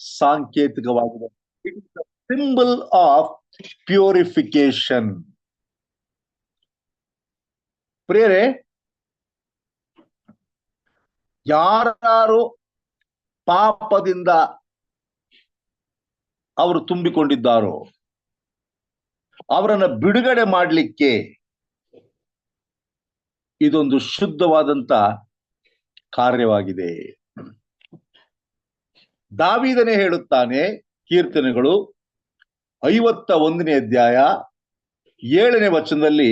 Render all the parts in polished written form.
ಸಾಂಕೇತಿಕವಾಗಿದೆ. It is the symbol of purification. ಪ್ರಿಯರೇ, ಯಾರು ಪಾಪದಿಂದ ಅವರು ತುಂಬಿಕೊಂಡಿದ್ದಾರೋ ಅವರನ್ನ ಬಿಡುಗಡೆ ಮಾಡಲಿಕ್ಕೆ ಇದೊಂದು ಶುದ್ಧವಾದಂತ ಕಾರ್ಯವಾಗಿದೆ. ದಾವೀದನೇ ಹೇಳುತ್ತಾನೆ, ಕೀರ್ತನೆಗಳು 51ನೇ ಅಧ್ಯಾಯ 7ನೇ ವಚನದಲ್ಲಿ,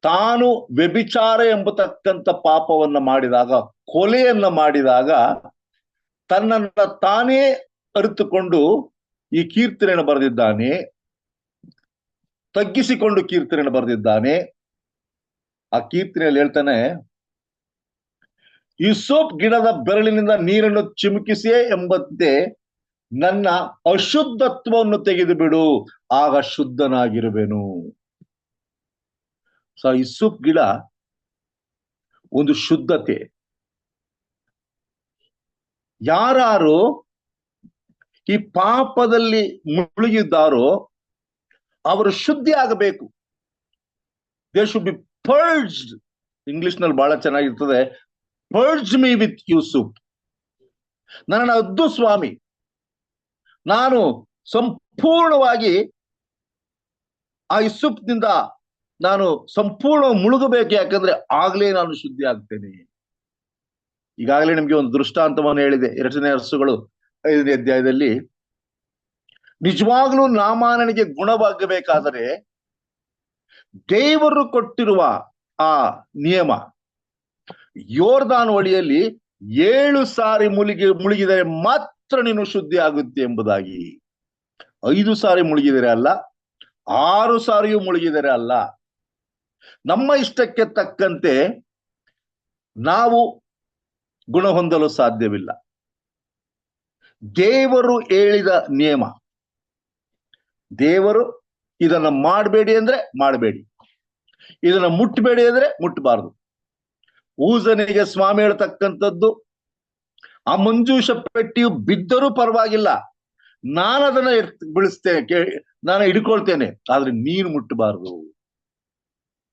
ತಾನು ವ್ಯಭಿಚಾರ ಎಂಬತಕ್ಕಂಥ ಪಾಪವನ್ನ ಮಾಡಿದಾಗ, ಕೊಲೆಯನ್ನ ಮಾಡಿದಾಗ ತನ್ನನ್ನ ತಾನೇ ಅರಿತುಕೊಂಡು ಈ ಕೀರ್ತನೆಯನ್ನು ಬರೆದಿದ್ದಾನೆ, ತಗ್ಗಿಸಿಕೊಂಡು ಕೀರ್ತನೆಯನ್ನು ಬರೆದಿದ್ದಾನೆ. ಆ ಕೀರ್ತನೆಯಲ್ಲಿ ಹೇಳ್ತಾನೆ, ಹಿಸ್ಸೋಪ್ ಗಿಡದ ಬೆರಳಿನಿಂದ ನೀರನ್ನು ಚಿಮುಕಿಸಿಯೇ ಎಂಬಂತೆ ನನ್ನ ಅಶುದ್ಧತ್ವವನ್ನು ತೆಗೆದು ಬಿಡು, ಆಗ ಶುದ್ಧನಾಗಿರುವೆನು. ಹಿಸ್ಸೋಪ್ ಗಿಡ ಒಂದು ಶುದ್ಧತೆ. ಯಾರು ಈ ಪಾಪದಲ್ಲಿ ಮುಳುಗಿದ್ದಾರೋ ಅವರು ಶುದ್ಧಿ ಆಗಬೇಕು. They should be purged. English ನಲ್ಲಿ ಬಹಳ ಚೆನ್ನಾಗಿರ್ತದೆ, ಪರ್ಜ್ ಮೀ ವಿತ್ ಯೂಸುಪ್. ನನ್ನನ್ನು ಅದ್ದು ಸ್ವಾಮಿ, ನಾನು ಸಂಪೂರ್ಣವಾಗಿ ಆ ಹಿಸ್ಸೋಪ್ನಿಂದ ನಾನು ಸಂಪೂರ್ಣ ಮುಳುಗಬೇಕು. ಯಾಕಂದ್ರೆ ಆಗ್ಲೇ ನಾನು ಶುದ್ಧಿ ಆಗ್ತೇನೆ. ಈಗಾಗಲೇ ನಿಮ್ಗೆ ಒಂದು ದೃಷ್ಟಾಂತವನ್ನು ಹೇಳಿದೆ 2ನೇ ಅರಸುಗಳು 5ನೇ ಅಧ್ಯಾಯದಲ್ಲಿ. ನಿಜವಾಗ್ಲೂ ನಾಮಾನನಿಗೆ ಗುಣವಾಗಬೇಕಾದರೆ ದೇವರು ಕೊಟ್ಟಿರುವ ಆ ನಿಯಮ, ಯೋರ್ದಾನ್ ಹೊಳೆಯಲ್ಲಿ 7 ಸಾರಿ ಮುಳುಗಿದರೆ ಮಾತ್ರ ನೀನು ಶುದ್ಧಿ ಆಗುತ್ತೆ ಎಂಬುದಾಗಿ. 5 ಸಾರಿ ಮುಳುಗಿದರೆ ಅಲ್ಲ, 6 ಸಾರಿಯೂ ಮುಳುಗಿದರೆ ಅಲ್ಲ. ನಮ್ಮ ಇಷ್ಟಕ್ಕೆ ತಕ್ಕಂತೆ ನಾವು ಗುಣ ಹೊಂದಲು ಸಾಧ್ಯವಿಲ್ಲ. ದೇವರು ಹೇಳಿದ ನಿಯಮ, ದೇವರು ಇದನ್ನ ಮಾಡಬೇಡಿ ಅಂದ್ರೆ ಮಾಡಬೇಡಿ, ಇದನ್ನ ಮುಟ್ಟಬೇಡಿ ಅಂದ್ರೆ ಮುಟ್ಟಬಾರದು. ಊಸನಿಗೆ ಸ್ವಾಮಿ ಹೇಳ್ತಕ್ಕಂಥದ್ದು, ಆ ಮಂಜೂಷ ಪೆಟ್ಟಿಯು ಬಿದ್ದರೂ ಪರವಾಗಿಲ್ಲ, ನಾನು ಅದನ್ನ ಬಿಡಿಸ್ತೇನೆ, ನಾನು ಹಿಡ್ಕೊಳ್ತೇನೆ, ಆದ್ರೆ ನೀನು ಮುಟ್ಟಬಾರದು.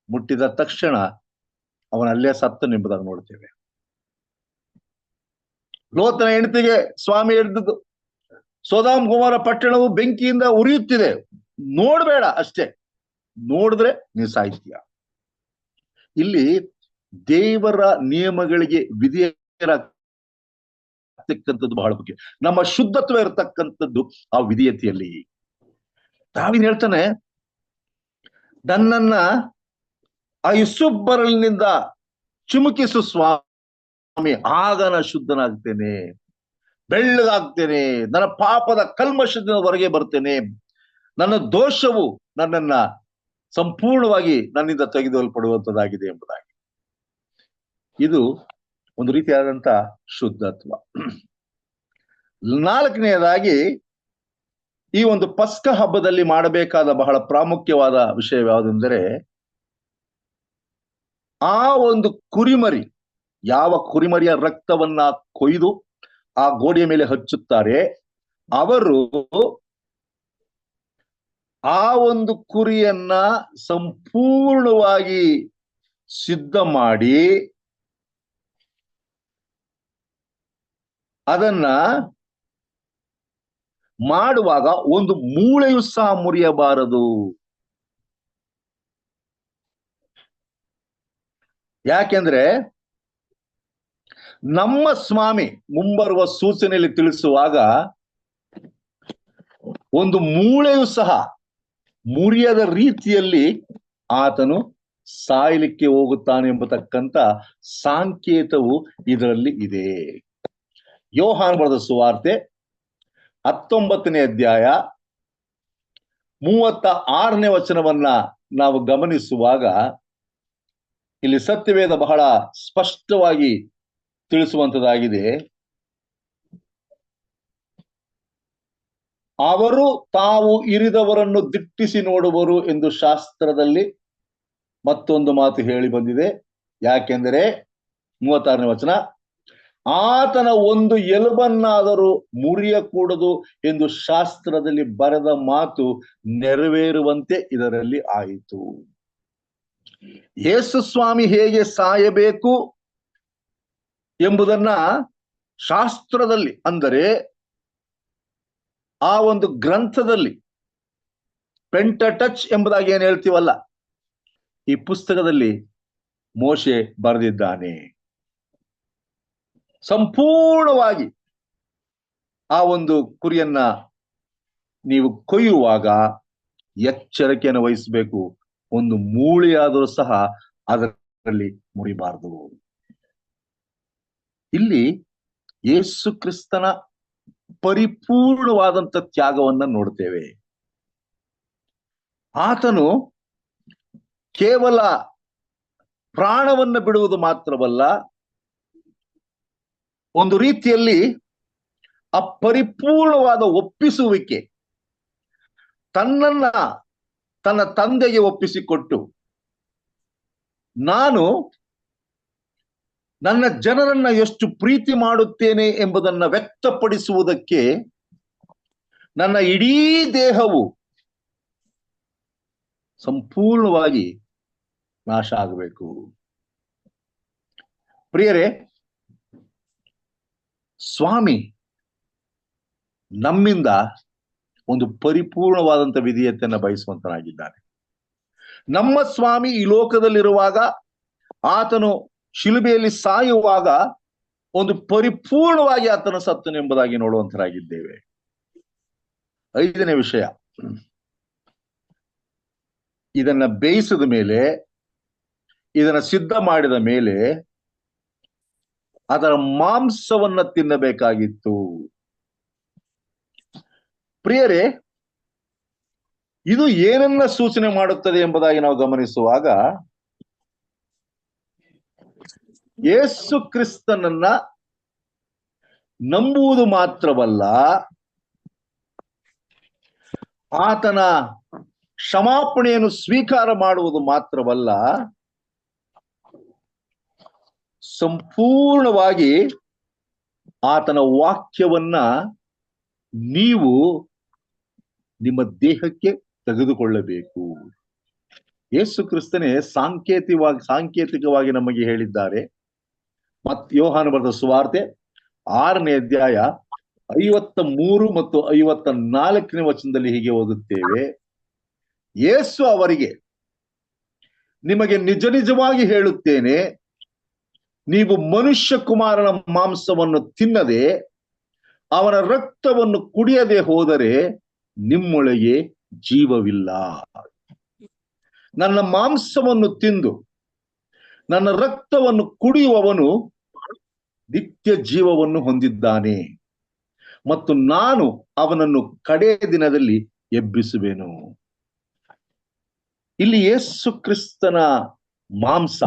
ಮುಟ್ಟಿದ ತಕ್ಷಣ ಅವನಲ್ಲೇ ಸತ್ತ ಎಂಬುದಾಗಿ ನೋಡ್ತೇವೆ. ಲೋತನ ಹೆಂಡತಿಗೆ ಸ್ವಾಮಿ ಹೇಳಿದ್ದು, ಸೊದೋಮ್ ಗೊಮೋರ ಪಟ್ಟಣವು ಬೆಂಕಿಯಿಂದ ಉರಿಯುತ್ತಿದೆ, ನೋಡ್ಬೇಡ, ಅಷ್ಟೇ, ನೋಡಿದ್ರೆ ನೀನು ಸಾಯ್ತೀಯ. ಇಲ್ಲಿ ದೇವರ ನಿಯಮಗಳಿಗೆ ವಿಧೇಯರಾಗತಕ್ಕಂಥದ್ದು ಬಹಳ ಮುಖ್ಯ. ನಮ್ಮ ಶುದ್ಧತ್ವ ಇರತಕ್ಕಂಥದ್ದು ಆ ವಿಧೇಯತೆಯಲ್ಲಿ. ದಾವೀದ ಹೇಳ್ತಾನೆ, ನನ್ನನ್ನ ಆ ಹಿಸ್ಸೋಪ್ ಬೆರಳಿನಿಂದ ಚಿಮುಕಿಸು ಸ್ವಾಮಿ, ಆಗ ನಾನು ಶುದ್ಧನಾಗ್ತೇನೆ, ಬೆಳ್ಳಗಾಗ್ತೇನೆ, ನನ್ನ ಪಾಪದ ಕಲ್ಮಶದಿಂದ ಹೊರಗೆ ಬರ್ತೇನೆ, ನನ್ನ ದೋಷವು ನನ್ನನ್ನ ಸಂಪೂರ್ಣವಾಗಿ ನನ್ನಿಂದ ತೆಗೆದುಕೊಳ್ಳಲ್ಪಡುವಂತದ್ದಾಗಿದೆ ಎಂಬುದಾಗಿ. ಇದು ಒಂದು ರೀತಿಯಾದಂತ ಶುದ್ಧತ್ವ. 4ನೇದಾಗಿ, ಈ ಒಂದು ಪಸ್ಕ ಹಬ್ಬದಲ್ಲಿ ಮಾಡಬೇಕಾದ ಬಹಳ ಪ್ರಾಮುಖ್ಯವಾದ ವಿಷಯ ಯಾವುದೆಂದರೆ, ಆ ಒಂದು ಕುರಿಮರಿ, ಯಾವ ಕುರಿಮರಿಯ ರಕ್ತವನ್ನ ಕೊಯ್ದು ಆ ಗೋಡೆಯ ಮೇಲೆ ಹಚ್ಚುತ್ತಾರೆ, ಅವರು ಆ ಒಂದು ಕುರಿಯನ್ನ ಸಂಪೂರ್ಣವಾಗಿ ಸಿದ್ಧ ಮಾಡಿ ಅದನ್ನ ಮಾಡುವಾಗ ಒಂದು ಮೂಳೆಯು ಸಹ ಮುರಿಯಬಾರದು. ಯಾಕೆಂದ್ರೆ ನಮ್ಮ ಸ್ವಾಮಿ ಮುಂಬರುವ ಸೂಚನೆಯಲ್ಲಿ ತಿಳಿಸುವಾಗ ಒಂದು ಮೂಳೆಯು ಸಹ ಮುರಿಯದ ರೀತಿಯಲ್ಲಿ ಆತನು ಸಾಯಲಿಕ್ಕೆ ಹೋಗುತ್ತಾನೆ ಎಂಬತಕ್ಕಂಥ ಸಾಂಕೇತವು ಇದರಲ್ಲಿ ಇದೆ. ಯೋಹಾನ ಬರೆದ ಸುವಾರ್ತೆ 19ನೇ ಅಧ್ಯಾಯ 36ನೇ ವಚನವನ್ನ ನಾವು ಗಮನಿಸುವಾಗ ಇಲ್ಲಿ ಸತ್ಯವೇದ ಬಹಳ ಸ್ಪಷ್ಟವಾಗಿ ತಿಳಿಸುವಂತದ್ದಾಗಿದೆ. ಅವರು ತಾವು ಇರಿದವರನ್ನು ದಿಟ್ಟಿಸಿ ನೋಡುವರು ಎಂದು ಶಾಸ್ತ್ರದಲ್ಲಿ ಮತ್ತೊಂದು ಮಾತು ಹೇಳಿ ಬಂದಿದೆ. ಯಾಕೆಂದರೆ 36ನೇ ವಚನ, ಆತನ ಒಂದು ಎಲುಬನ್ನಾದರೂ ಮುರಿಯಕೂಡದು ಎಂದು ಶಾಸ್ತ್ರದಲ್ಲಿ ಬರೆದ ಮಾತು ನೆರವೇರುವಂತೆ ಇದರಲ್ಲಿ ಆಯಿತು. ಯೇಸು ಸ್ವಾಮಿ ಹೇಗೆ ಸಾಯಬೇಕು ಎಂಬುದನ್ನ ಶಾಸ್ತ್ರದಲ್ಲಿ, ಅಂದರೆ ಆ ಒಂದು ಗ್ರಂಥದಲ್ಲಿ, ಪೆಂಟಟಚ್ ಎಂಬುದಾಗಿ ಏನ್ ಹೇಳ್ತೀವಲ್ಲ, ಈ ಪುಸ್ತಕದಲ್ಲಿ ಮೋಶೆ ಬರೆದಿದ್ದಾನೆ. ಸಂಪೂರ್ಣವಾಗಿ ಆ ಒಂದು ಕುರಿಯನ್ನ ನೀವು ಕೊಯ್ಯುವಾಗ ಎಚ್ಚರಿಕೆಯನ್ನು ವಹಿಸಬೇಕು. ಒಂದು ಮೂಳೆಯಾದರೂ ಸಹ ಅದರಲ್ಲಿ ಮುರಿಬಾರದು. ಇಲ್ಲಿ ಯೇಸು ಕ್ರಿಸ್ತನ ಪರಿಪೂರ್ಣವಾದಂತ ತ್ಯಾಗವನ್ನ ನೋಡ್ತೇವೆ. ಆತನು ಕೇವಲ ಪ್ರಾಣವನ್ನ ಬಿಡುವುದು ಮಾತ್ರವಲ್ಲ, ಒಂದು ರೀತಿಯಲ್ಲಿ ಆ ಪರಿಪೂರ್ಣವಾದ ಒಪ್ಪಿಸುವಿಕೆ, ತನ್ನನ್ನ ತನ್ನ ತಂದೆಗೆ ಒಪ್ಪಿಸಿಕೊಟ್ಟು, ನಾನು ನನ್ನ ಜನರನ್ನ ಎಷ್ಟು ಪ್ರೀತಿ ಮಾಡುತ್ತೇನೆ ಎಂಬುದನ್ನ ವ್ಯಕ್ತಪಡಿಸುವುದಕ್ಕೆ ನನ್ನ ಇಡೀ ದೇಹವು ಸಂಪೂರ್ಣವಾಗಿ ನಾಶ ಆಗಬೇಕು. ಪ್ರಿಯರೇ, ಸ್ವಾಮಿ ನಮ್ಮಿಂದ ಒಂದು ಪರಿಪೂರ್ಣವಾದಂತ ವಿಧೇಯತೆಯನ್ನ ಬಯಸುವಂತನಾಗಿದ್ದಾನೆ. ನಮ್ಮ ಸ್ವಾಮಿ ಈ ಲೋಕದಲ್ಲಿರುವಾಗ, ಆತನು ಶಿಲುಬೆಯಲ್ಲಿ ಸಾಯುವಾಗ ಒಂದು ಪರಿಪೂರ್ಣವಾಗಿ ಆತನ ಸತ್ತನು ಎಂಬುದಾಗಿ ನೋಡುವಂತರಾಗಿದ್ದೇವೆ. 5ನೇ ವಿಷಯ, ಇದನ್ನ ಬೇಯಿಸಿದ ಮೇಲೆ, ಇದನ್ನ ಸಿದ್ಧ ಮಾಡಿದ ಮೇಲೆ ಅದರ ಮಾಂಸವನ್ನ ತಿನ್ನಬೇಕಾಗಿತ್ತು. ಪ್ರಿಯರೇ, ಇದು ಏನನ್ನ ಸೂಚನೆ ಮಾಡುತ್ತದೆ ಎಂಬುದಾಗಿ ನಾವು ಗಮನಿಸುವಾಗ, ಯೇಸು ಕ್ರಿಸ್ತನನ್ನ ನಂಬುವುದು ಮಾತ್ರವಲ್ಲ, ಆತನ ಕ್ಷಮಾಪಣೆಯನ್ನು ಸ್ವೀಕಾರ ಮಾಡುವುದು ಮಾತ್ರವಲ್ಲ, ಸಂಪೂರ್ಣವಾಗಿ ಆತನ ವಾಕ್ಯವನ್ನ ನೀವು ನಿಮ್ಮ ದೇಹಕ್ಕೆ ತೆಗೆದುಕೊಳ್ಳಬೇಕು. ಯೇಸು ಕ್ರಿಸ್ತನೇ ಸಾಂಕೇತಿಕವಾಗಿ ನಮಗೆ ಹೇಳಿದ್ದಾರೆ. ಯೋಹಾನ ಬರೆದ ಸುವಾರ್ತೆ 6ನೇ ಅಧ್ಯಾಯ 53 ಮತ್ತು 54ನೇ ವಚನದಲ್ಲಿ ಹೀಗೆ ಓದುತ್ತೇವೆ. ಯೇಸು ಅವರಿಗೆ, ನಿಮಗೆ ನಿಜ ನಿಜವಾಗಿ ಹೇಳುತ್ತೇನೆ, ನೀವು ಮನುಷ್ಯ ಕುಮಾರನ ಮಾಂಸವನ್ನು ತಿನ್ನದೆ ಅವನ ರಕ್ತವನ್ನು ಕುಡಿಯದೆ ಹೋದರೆ ನಿಮ್ಮೊಳಗೆ ಜೀವವಿಲ್ಲ. ನನ್ನ ಮಾಂಸವನ್ನು ತಿಂದು ನನ್ನ ರಕ್ತವನ್ನು ಕುಡಿಯುವವನು ನಿತ್ಯ ಜೀವವನ್ನು ಹೊಂದಿದ್ದಾನೆ ಮತ್ತು ನಾನು ಅವನನ್ನು ಕಡೇ ದಿನದಲ್ಲಿ ಎಬ್ಬಿಸುವೆನು. ಇಲ್ಲಿ ಯೇಸು ಕ್ರಿಸ್ತನ ಮಾಂಸ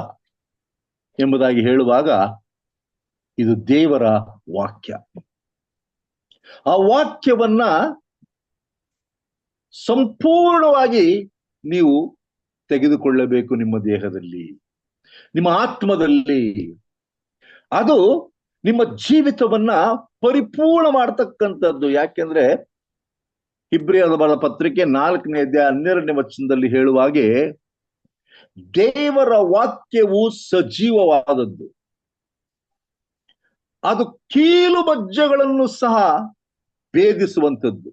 ಎಂಬುದಾಗಿ ಹೇಳುವಾಗ ಇದು ದೇವರ ವಾಕ್ಯ. ಆ ವಾಕ್ಯವನ್ನ ಸಂಪೂರ್ಣವಾಗಿ ನೀವು ತೆಗೆದುಕೊಳ್ಳಬೇಕು ನಿಮ್ಮ ದೇಹದಲ್ಲಿ, ನಿಮ್ಮ ಆತ್ಮದಲ್ಲಿ. ಅದು ನಿಮ್ಮ ಜೀವಿತವನ್ನ ಪರಿಪೂರ್ಣ ಮಾಡತಕ್ಕಂಥದ್ದು. ಯಾಕೆಂದ್ರೆ ಇಬ್ರಿಯರ ಬರೆದ ಪತ್ರಿಕೆ 4ನೇ ಅಧ್ಯಾಯ 12ನೇ ವಚನದಲ್ಲಿ ಹೇಳುವಾಗೆ, ದೇವರ ವಾಕ್ಯವು ಸಜೀವವಾದದ್ದು, ಅದು ಕೀಲು ಮಜ್ಜೆಗಳನ್ನು ಸಹ ಭೇದಿಸುವಂಥದ್ದು,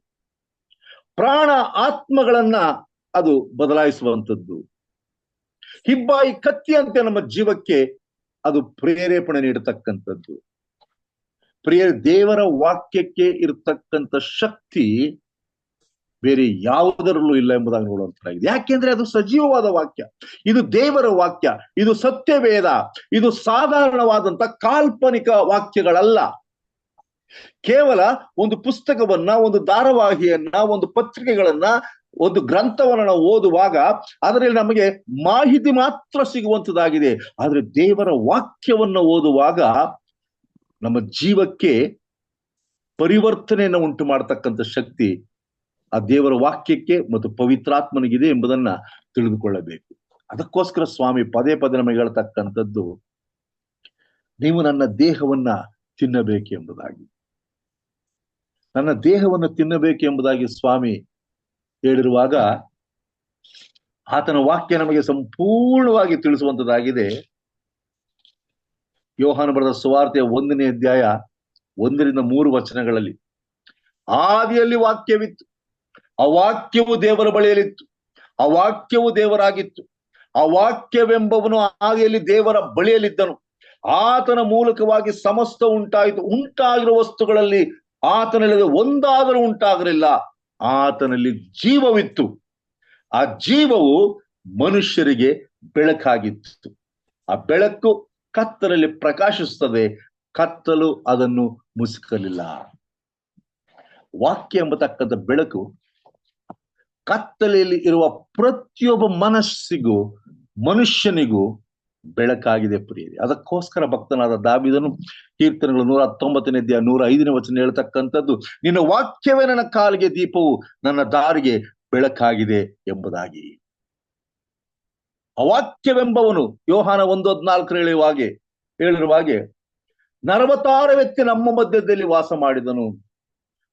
ಪ್ರಾಣ ಆತ್ಮಗಳನ್ನ ಅದು ಬದಲಾಯಿಸುವಂಥದ್ದು, ಹಿಬ್ಬಾಯಿ ಕತ್ತಿಯಂತೆ ನಮ್ಮ ಜೀವಕ್ಕೆ ಅದು ಪ್ರೇರೇಪಣೆ ನೀಡತಕ್ಕಂಥದ್ದು. ದೇವರ ವಾಕ್ಯಕ್ಕೆ ಇರತಕ್ಕಂಥ ಶಕ್ತಿ ಬೇರೆ ಯಾವುದರಲ್ಲೂ ಇಲ್ಲ ಎಂಬುದಾಗಿ ನೋಡುವಂತಾಗಿದೆ. ಯಾಕೆಂದ್ರೆ ಅದು ಸಜೀವವಾದ ವಾಕ್ಯ, ಇದು ದೇವರ ವಾಕ್ಯ, ಇದು ಸತ್ಯವೇದ, ಇದು ಸಾಧಾರಣವಾದಂತ ಕಾಲ್ಪನಿಕ ವಾಕ್ಯಗಳಲ್ಲ. ಕೇವಲ ಒಂದು ಪುಸ್ತಕವನ್ನ, ಒಂದು ಧಾರಾವಾಹಿಯನ್ನ, ಒಂದು ಪತ್ರಿಕೆಗಳನ್ನ, ಒಂದು ಗ್ರಂಥವನ್ನ ನಾವು ಓದುವಾಗ ಅದರಲ್ಲಿ ನಮಗೆ ಮಾಹಿತಿ ಮಾತ್ರ ಸಿಗುವಂತದ್ದಾಗಿದೆ. ಆದ್ರೆ ದೇವರ ವಾಕ್ಯವನ್ನ ಓದುವಾಗ ನಮ್ಮ ಜೀವಕ್ಕೆ ಪರಿವರ್ತನೆಯನ್ನು ಉಂಟು ಮಾಡತಕ್ಕಂಥ ಶಕ್ತಿ ಆ ದೇವರ ವಾಕ್ಯಕ್ಕೆ ಮತ್ತು ಪವಿತ್ರಾತ್ಮನಿಗಿದೆ ಎಂಬುದನ್ನ ತಿಳಿದುಕೊಳ್ಳಬೇಕು. ಅದಕ್ಕೋಸ್ಕರ ಸ್ವಾಮಿ ಪದೇ ಪದೇ ನಮಗೆ ಹೇಳ್ತಕ್ಕಂಥದ್ದು, ನೀವು ನನ್ನ ದೇಹವನ್ನ ತಿನ್ನಬೇಕೆಂಬುದಾಗಿ, ನನ್ನ ದೇಹವನ್ನು ತಿನ್ನಬೇಕೆಂಬುದಾಗಿ ಸ್ವಾಮಿ ಹೇಳಿರುವಾಗ ಆತನ ವಾಕ್ಯ ನಮಗೆ ಸಂಪೂರ್ಣವಾಗಿ ತಿಳಿಸುವಂತದ್ದಾಗಿದೆ. ಯೋಹಾನ ಬರೆದ ಸುವಾರ್ತೆಯ 1ನೇ ಅಧ್ಯಾಯ 1-3 ವಚನಗಳಲ್ಲಿ, ಆದಿಯಲ್ಲಿ ವಾಕ್ಯವಿತ್ತು, ಆ ವಾಕ್ಯವು ದೇವರ ಬಳಿಯಲ್ಲಿತ್ತು, ಆ ವಾಕ್ಯವು ದೇವರಾಗಿತ್ತು, ಆ ವಾಕ್ಯವೆಂಬವನು ಆದಿಯಲ್ಲಿ ದೇವರ ಬಳಿಯಲ್ಲಿದ್ದನು, ಆತನ ಮೂಲಕವಾಗಿ ಸಮಸ್ತ ಉಂಟಾಯಿತು, ಉಂಟಾಗಿರುವ ವಸ್ತುಗಳಲ್ಲಿ ಆತನಲ್ಲಿ ಒಂದಾದರೂ ಉಂಟಾಗಲಿಲ್ಲ, ಆತನಲ್ಲಿ ಜೀವವಿತ್ತು, ಆ ಜೀವವು ಮನುಷ್ಯರಿಗೆ ಬೆಳಕಾಗಿತ್ತು, ಆ ಬೆಳಕು ಕತ್ತಲಲ್ಲಿ ಪ್ರಕಾಶಿಸುತ್ತದೆ, ಕತ್ತಲು ಅದನ್ನು ಮುಸುಕಲಿಲ್ಲ. ವಾಕ್ಯ ಎಂಬತಕ್ಕಂಥ ಬೆಳಕು ಕತ್ತಲೆಯಲ್ಲಿ ಇರುವ ಪ್ರತಿಯೊಬ್ಬ ಮನುಷ್ಯನಿಗೂ ಬೆಳಕಾಗಿದೆ ಪ್ರಿಯರೇ. ಅದಕ್ಕೋಸ್ಕರ ಭಕ್ತನಾದ ದಾವೀದನು ಕೀರ್ತನೆಗಳು 119ನೇ ಅಧ್ಯಾಯ 105ನೇ ವಚನ ಹೇಳ್ತಕ್ಕಂಥದ್ದು, ನಿನ್ನ ವಾಕ್ಯವೇ ನನ್ನ ಕಾಲಿಗೆ ದೀಪವು, ನನ್ನ ದಾರಿಗೆ ಬೆಳಕಾಗಿದೆ ಎಂಬುದಾಗಿ. ಆ ವಾಕ್ಯವೆಂಬವನು ಯೋಹಾನ 1:14 ಹೇಳಿರುವ ಹಾಗೆ 46 ವ್ಯಕ್ತಿ ನಮ್ಮ ಮಧ್ಯದಲ್ಲಿ ವಾಸ ಮಾಡಿದನು,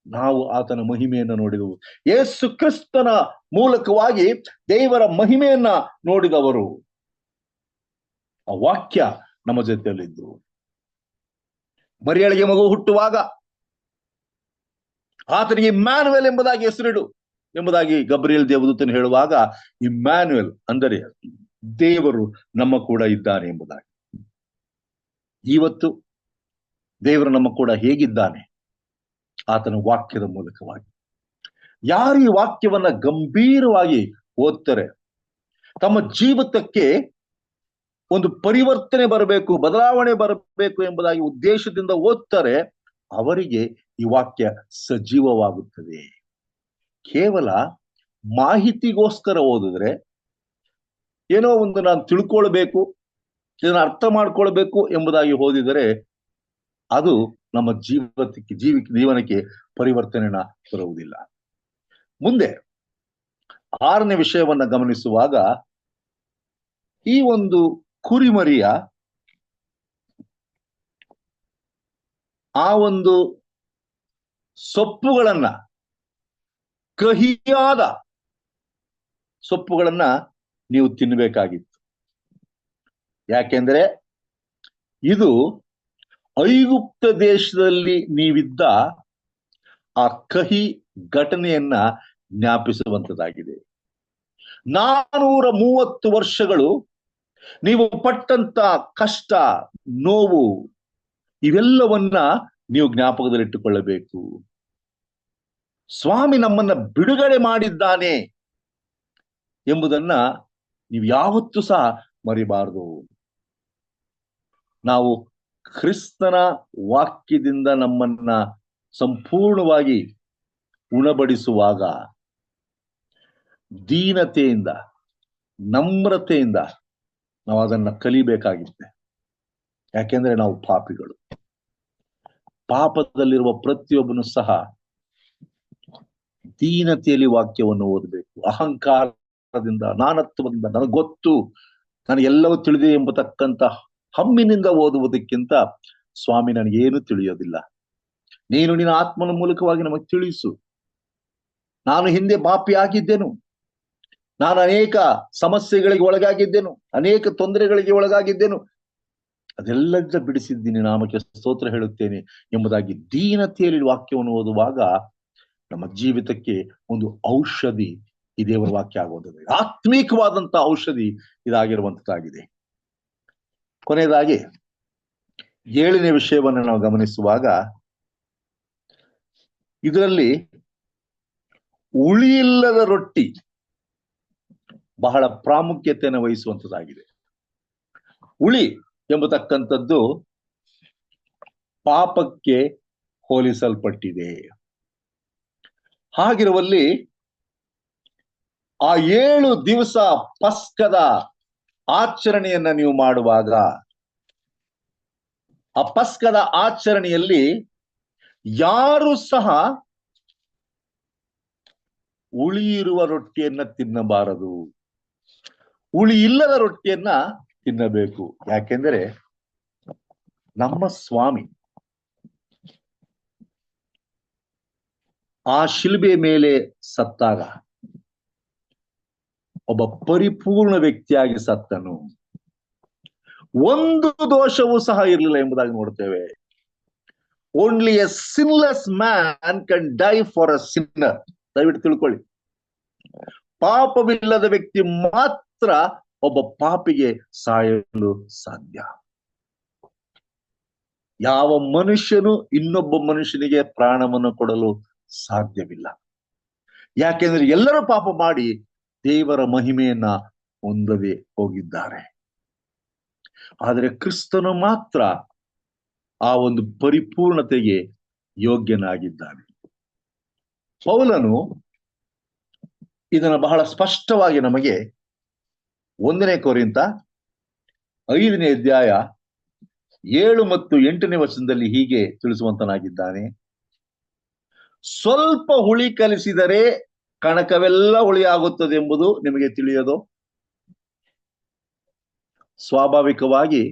ನಾವು ಆತನ ಮಹಿಮೆಯನ್ನು ನೋಡಿದೆವು. ಯೇಸು ಕ್ರಿಸ್ತನ ಮೂಲಕವಾಗಿ ದೇವರ ಮಹಿಮೆಯನ್ನ ನೋಡಿದವರು. ಆ ವಾಕ್ಯ ನಮ್ಮ ಜೊತೆಯಲ್ಲಿದ್ದು, ಮರಿಯಳಿಗೆ ಮಗು ಹುಟ್ಟುವಾಗ ಆತನಿಗೆ ಇಮ್ಯಾನುವೇಲ್ ಎಂಬುದಾಗಿ ಹೆಸರಿಡು ಎಂಬುದಾಗಿ ಗಬ್ರಿಯೇಲ್ ದೇವದೂತನು ಹೇಳುವಾಗ, ಇಮ್ಯಾನುವೇಲ್ ಅಂದರೆ ದೇವರು ನಮ್ಮ ಕೂಡ ಇದ್ದಾನೆ ಎಂಬುದಾಗಿ. ಇವತ್ತು ದೇವರು ನಮ್ಮ ಕೂಡ ಹೇಗಿದ್ದಾನೆ? ಆತನ ವಾಕ್ಯದ ಮೂಲಕವಾಗಿ. ಯಾರು ಈ ವಾಕ್ಯವನ್ನ ಗಂಭೀರವಾಗಿ ಓದ್ತಾರೆ, ತಮ್ಮ ಜೀವಿತಕ್ಕೆ ಒಂದು ಪರಿವರ್ತನೆ ಬರಬೇಕು, ಬದಲಾವಣೆ ಬರಬೇಕು ಎಂಬುದಾಗಿ ಉದ್ದೇಶದಿಂದ ಓದ್ತಾರೆ, ಅವರಿಗೆ ಈ ವಾಕ್ಯ ಸಜೀವವಾಗುತ್ತದೆ. ಕೇವಲ ಮಾಹಿತಿಗೋಸ್ಕರ ಓದಿದ್ರೆ, ಏನೋ ಒಂದು ನಾನು ತಿಳ್ಕೊಳ್ಬೇಕು, ಇದನ್ನ ಅರ್ಥ ಮಾಡ್ಕೊಳ್ಬೇಕು ಎಂಬುದಾಗಿ ಓದಿದರೆ ಅದು ನಮ್ಮ ಜೀವನಕ್ಕೆ ಪರಿವರ್ತನೆನ ಬರುವುದಿಲ್ಲ. ಮುಂದೆ 6ನೇ ವಿಷಯವನ್ನ ಗಮನಿಸುವಾಗ, ಈ ಒಂದು ಕುರಿಮರಿಯ ಆ ಒಂದು ಸೊಪ್ಪುಗಳನ್ನ, ಕಹಿಯಾದ ಸೊಪ್ಪುಗಳನ್ನ ನೀವು ತಿನ್ನಬೇಕಾಗಿತ್ತು. ಯಾಕೆಂದ್ರೆ ಇದು ಐಗುಪ್ತ ದೇಶದಲ್ಲಿ ನೀವಿದ್ದ ಆ ಕಹಿ ಘಟನೆಯನ್ನ ಜ್ಞಾಪಿಸುವಂತದ್ದಾಗಿದೆ. 430 ವರ್ಷಗಳು ನೀವು ಪಟ್ಟಂತ ಕಷ್ಟ, ನೋವು, ಇವೆಲ್ಲವನ್ನ ನೀವು ಜ್ಞಾಪಕದಲ್ಲಿಟ್ಟುಕೊಳ್ಳಬೇಕು. ಸ್ವಾಮಿ ನಮ್ಮನ್ನ ಬಿಡುಗಡೆ ಮಾಡಿದ್ದಾನೆ ಎಂಬುದನ್ನ ನೀವು ಯಾವತ್ತೂ ಸಹ ಮರಿಬಾರದು. ನಾವು ಕ್ರಿಸ್ತನ ವಾಕ್ಯದಿಂದ ನಮ್ಮನ್ನ ಸಂಪೂರ್ಣವಾಗಿ ಉಣಬಡಿಸುವಾಗ ದೀನತೆಯಿಂದ, ನಮ್ರತೆಯಿಂದ ನಾವು ಅದನ್ನ ಕಲಿಬೇಕಾಗಿದೆ. ಯಾಕೆಂದ್ರೆ ನಾವು ಪಾಪಿಗಳು. ಪಾಪದಲ್ಲಿರುವ ಪ್ರತಿಯೊಬ್ಬನು ಸಹ ದೀನತೆಯಲ್ಲಿ ವಾಕ್ಯವನ್ನು ಓದಬೇಕು. ಅಹಂಕಾರದಿಂದ, ನಾನತ್ವದಿಂದ, ನನಗೆ ಗೊತ್ತು, ನನಗೆಲ್ಲವೂ ತಿಳಿದೆ ಎಂಬತಕ್ಕಂಥ ಹಮ್ಮಿನಿಂದ ಓದುವುದಕ್ಕಿಂತ, ಸ್ವಾಮಿ ನನಗೇನು ತಿಳಿಯೋದಿಲ್ಲ, ನೀನು ನಿನ್ನ ಆತ್ಮನ ಮೂಲಕವಾಗಿ ನಮಗೆ ತಿಳಿಸು, ನಾನು ಹಿಂದೆ ಪಾಪಿಯಾಗಿದ್ದೆನು, ನಾನು ಅನೇಕ ಸಮಸ್ಯೆಗಳಿಗೆ ಒಳಗಾಗಿದ್ದೆನು, ಅನೇಕ ತೊಂದರೆಗಳಿಗೆ ಒಳಗಾಗಿದ್ದೆನು, ಅದೆಲ್ಲದ ಬಿಡಿಸಿದ್ದೀನಿ, ನಾಮಕ್ಕೆ ಸ್ತೋತ್ರ ಹೇಳುತ್ತೇನೆ ಎಂಬುದಾಗಿ ದೀನತೆಯಲ್ಲಿ ವಾಕ್ಯವನ್ನು ಓದುವಾಗ ನಮ್ಮ ಜೀವಿತಕ್ಕೆ ಒಂದು ಔಷಧಿ ಈ ದೇವರ ವಾಕ್ಯ ಆಗೋದಿದೆ. ಆತ್ಮೀಕವಾದಂತ ಔಷಧಿ ಇದಾಗಿರುವಂತದ್ದಾಗಿದೆ. ಕೊನೆಯದಾಗಿ 7ನೇ ವಿಷಯವನ್ನು ನಾವು ಗಮನಿಸುವಾಗ, ಇದರಲ್ಲಿ ಉಳಿಯಿಲ್ಲದ ರೊಟ್ಟಿ ಬಹಳ ಪ್ರಾಮುಖ್ಯತೆಯನ್ನು ವಹಿಸುವಂತದ್ದಾಗಿದೆ. ಉಳಿ ಎಂಬತಕ್ಕಂಥದ್ದು ಪಾಪಕ್ಕೆ ಹೋಲಿಸಲ್ಪಟ್ಟಿದೆ. ಹಾಗಿರುವಲ್ಲಿ ಆ 7 ದಿವಸ ಪಸ್ಕದ ಆಚರಣೆಯನ್ನ ನೀವು ಮಾಡುವಾಗ, ಆ ಪಸ್ಕದ ಆಚರಣೆಯಲ್ಲಿ ಯಾರು ಸಹ ಉಳಿಯಿರುವ ರೊಟ್ಟಿಯನ್ನ ತಿನ್ನಬಾರದು, ಉಳಿ ಇಲ್ಲದ ರೊಟ್ಟಿಯನ್ನ ತಿನ್ನಬೇಕು. ಯಾಕೆಂದರೆ ನಮ್ಮ ಸ್ವಾಮಿ ಆ ಶಿಲುಬೆ ಮೇಲೆ ಸತ್ತಾಗ ಒಬ್ಬ ಪರಿಪೂರ್ಣ ವ್ಯಕ್ತಿಯಾಗಿ ಸತ್ತನು. ಒಂದು ದೋಷವೂ ಸಹ ಇರಲಿಲ್ಲ ಎಂಬುದಾಗಿ ನೋಡ್ತೇವೆ. Only A sinless man can dye for a Sinner. ದಯವಿಟ್ಟು ತಿಳ್ಕೊಳ್ಳಿ, ಪಾಪವಿಲ್ಲದ ವ್ಯಕ್ತಿ ಮಾತ್ರ ಒಬ್ಬ ಪಾಪಿಗೆ ಸಾಯಲು ಸಾಧ್ಯ. ಯಾವ ಮನುಷ್ಯನು ಇನ್ನೊಬ್ಬ ಮನುಷ್ಯನಿಗೆ ಪ್ರಾಣವನ್ನು ಕೊಡಲು ಸಾಧ್ಯವಿಲ್ಲ. ಯಾಕೆಂದ್ರೆ ಎಲ್ಲರೂ ಪಾಪ ಮಾಡಿ ದೇವರ ಮಹಿಮೆಯನ್ನ ಹೊಂದದೆ ಹೋಗಿದ್ದಾರೆ. ಆದರೆ ಕ್ರಿಸ್ತನು ಮಾತ್ರ ಆ ಒಂದು ಪರಿಪೂರ್ಣತೆಗೆ ಯೋಗ್ಯನಾಗಿದ್ದಾನೆ. ಪೌಲನು ಇದನ್ನು ಬಹಳ ಸ್ಪಷ್ಟವಾಗಿ ನಮಗೆ 1 ಕೊರಿಂಥ 5ನೇ ಅಧ್ಯಾಯ 7 ಮತ್ತು 8ನೇ ವಚನದಲ್ಲಿ ಹೀಗೆ ತಿಳಿಸುವಂತನಾಗಿದ್ದಾನೆ. ಸ್ವಲ್ಪ ಹುಳಿ ಕಲಿಸಿದರೆ ಕಣಕವೆಲ್ಲ ಹುಳಿ ಆಗುತ್ತದೆ ಎಂಬುದು ನಿಮಗೆ ತಿಳಿಯದು. ಸ್ವಾಭಾವಿಕವಾಗಿ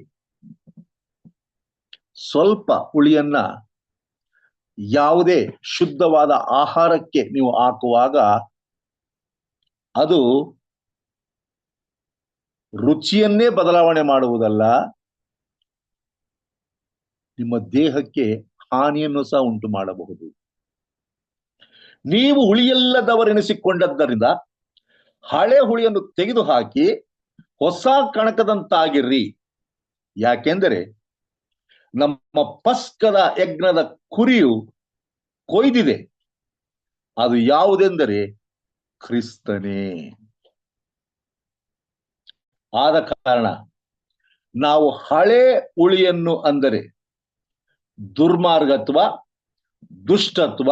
ಸ್ವಲ್ಪ ಹುಳಿಯನ್ನ ಯಾವುದೇ ಶುದ್ಧವಾದ ಆಹಾರಕ್ಕೆ ನೀವು ಹಾಕುವಾಗ ಅದು ರುಚಿಯನ್ನೇ ಬದಲಾವಣೆ ಮಾಡುವುದಲ್ಲ, ನಿಮ್ಮ ದೇಹಕ್ಕೆ ಹಾನಿಯನ್ನು ಸಹ ಉಂಟು ಮಾಡಬಹುದು. ನೀವು ಹುಳಿಯಲ್ಲದವರೆನಿಸಿಕೊಂಡದ್ದರಿಂದ ಹಳೆ ಹುಳಿಯನ್ನು ತೆಗೆದುಹಾಕಿ ಹೊಸ ಕಣಕದಂತಾಗಿರ್ರಿ. ಯಾಕೆಂದರೆ ನಮ್ಮ ಪಸ್ಕದ ಯಜ್ಞದ ಕುರಿಯು ಕೊಯ್ದಿದೆ. ಅದು ಯಾವುದೆಂದರೆ ಕ್ರಿಸ್ತನೇ. ಆದ ಕಾರಣ ನಾವು ಹಳೆ ಹುಳಿಯನ್ನು, ಅಂದರೆ ದುರ್ಮಾರ್ಗತ್ವ, ದುಷ್ಟತ್ವ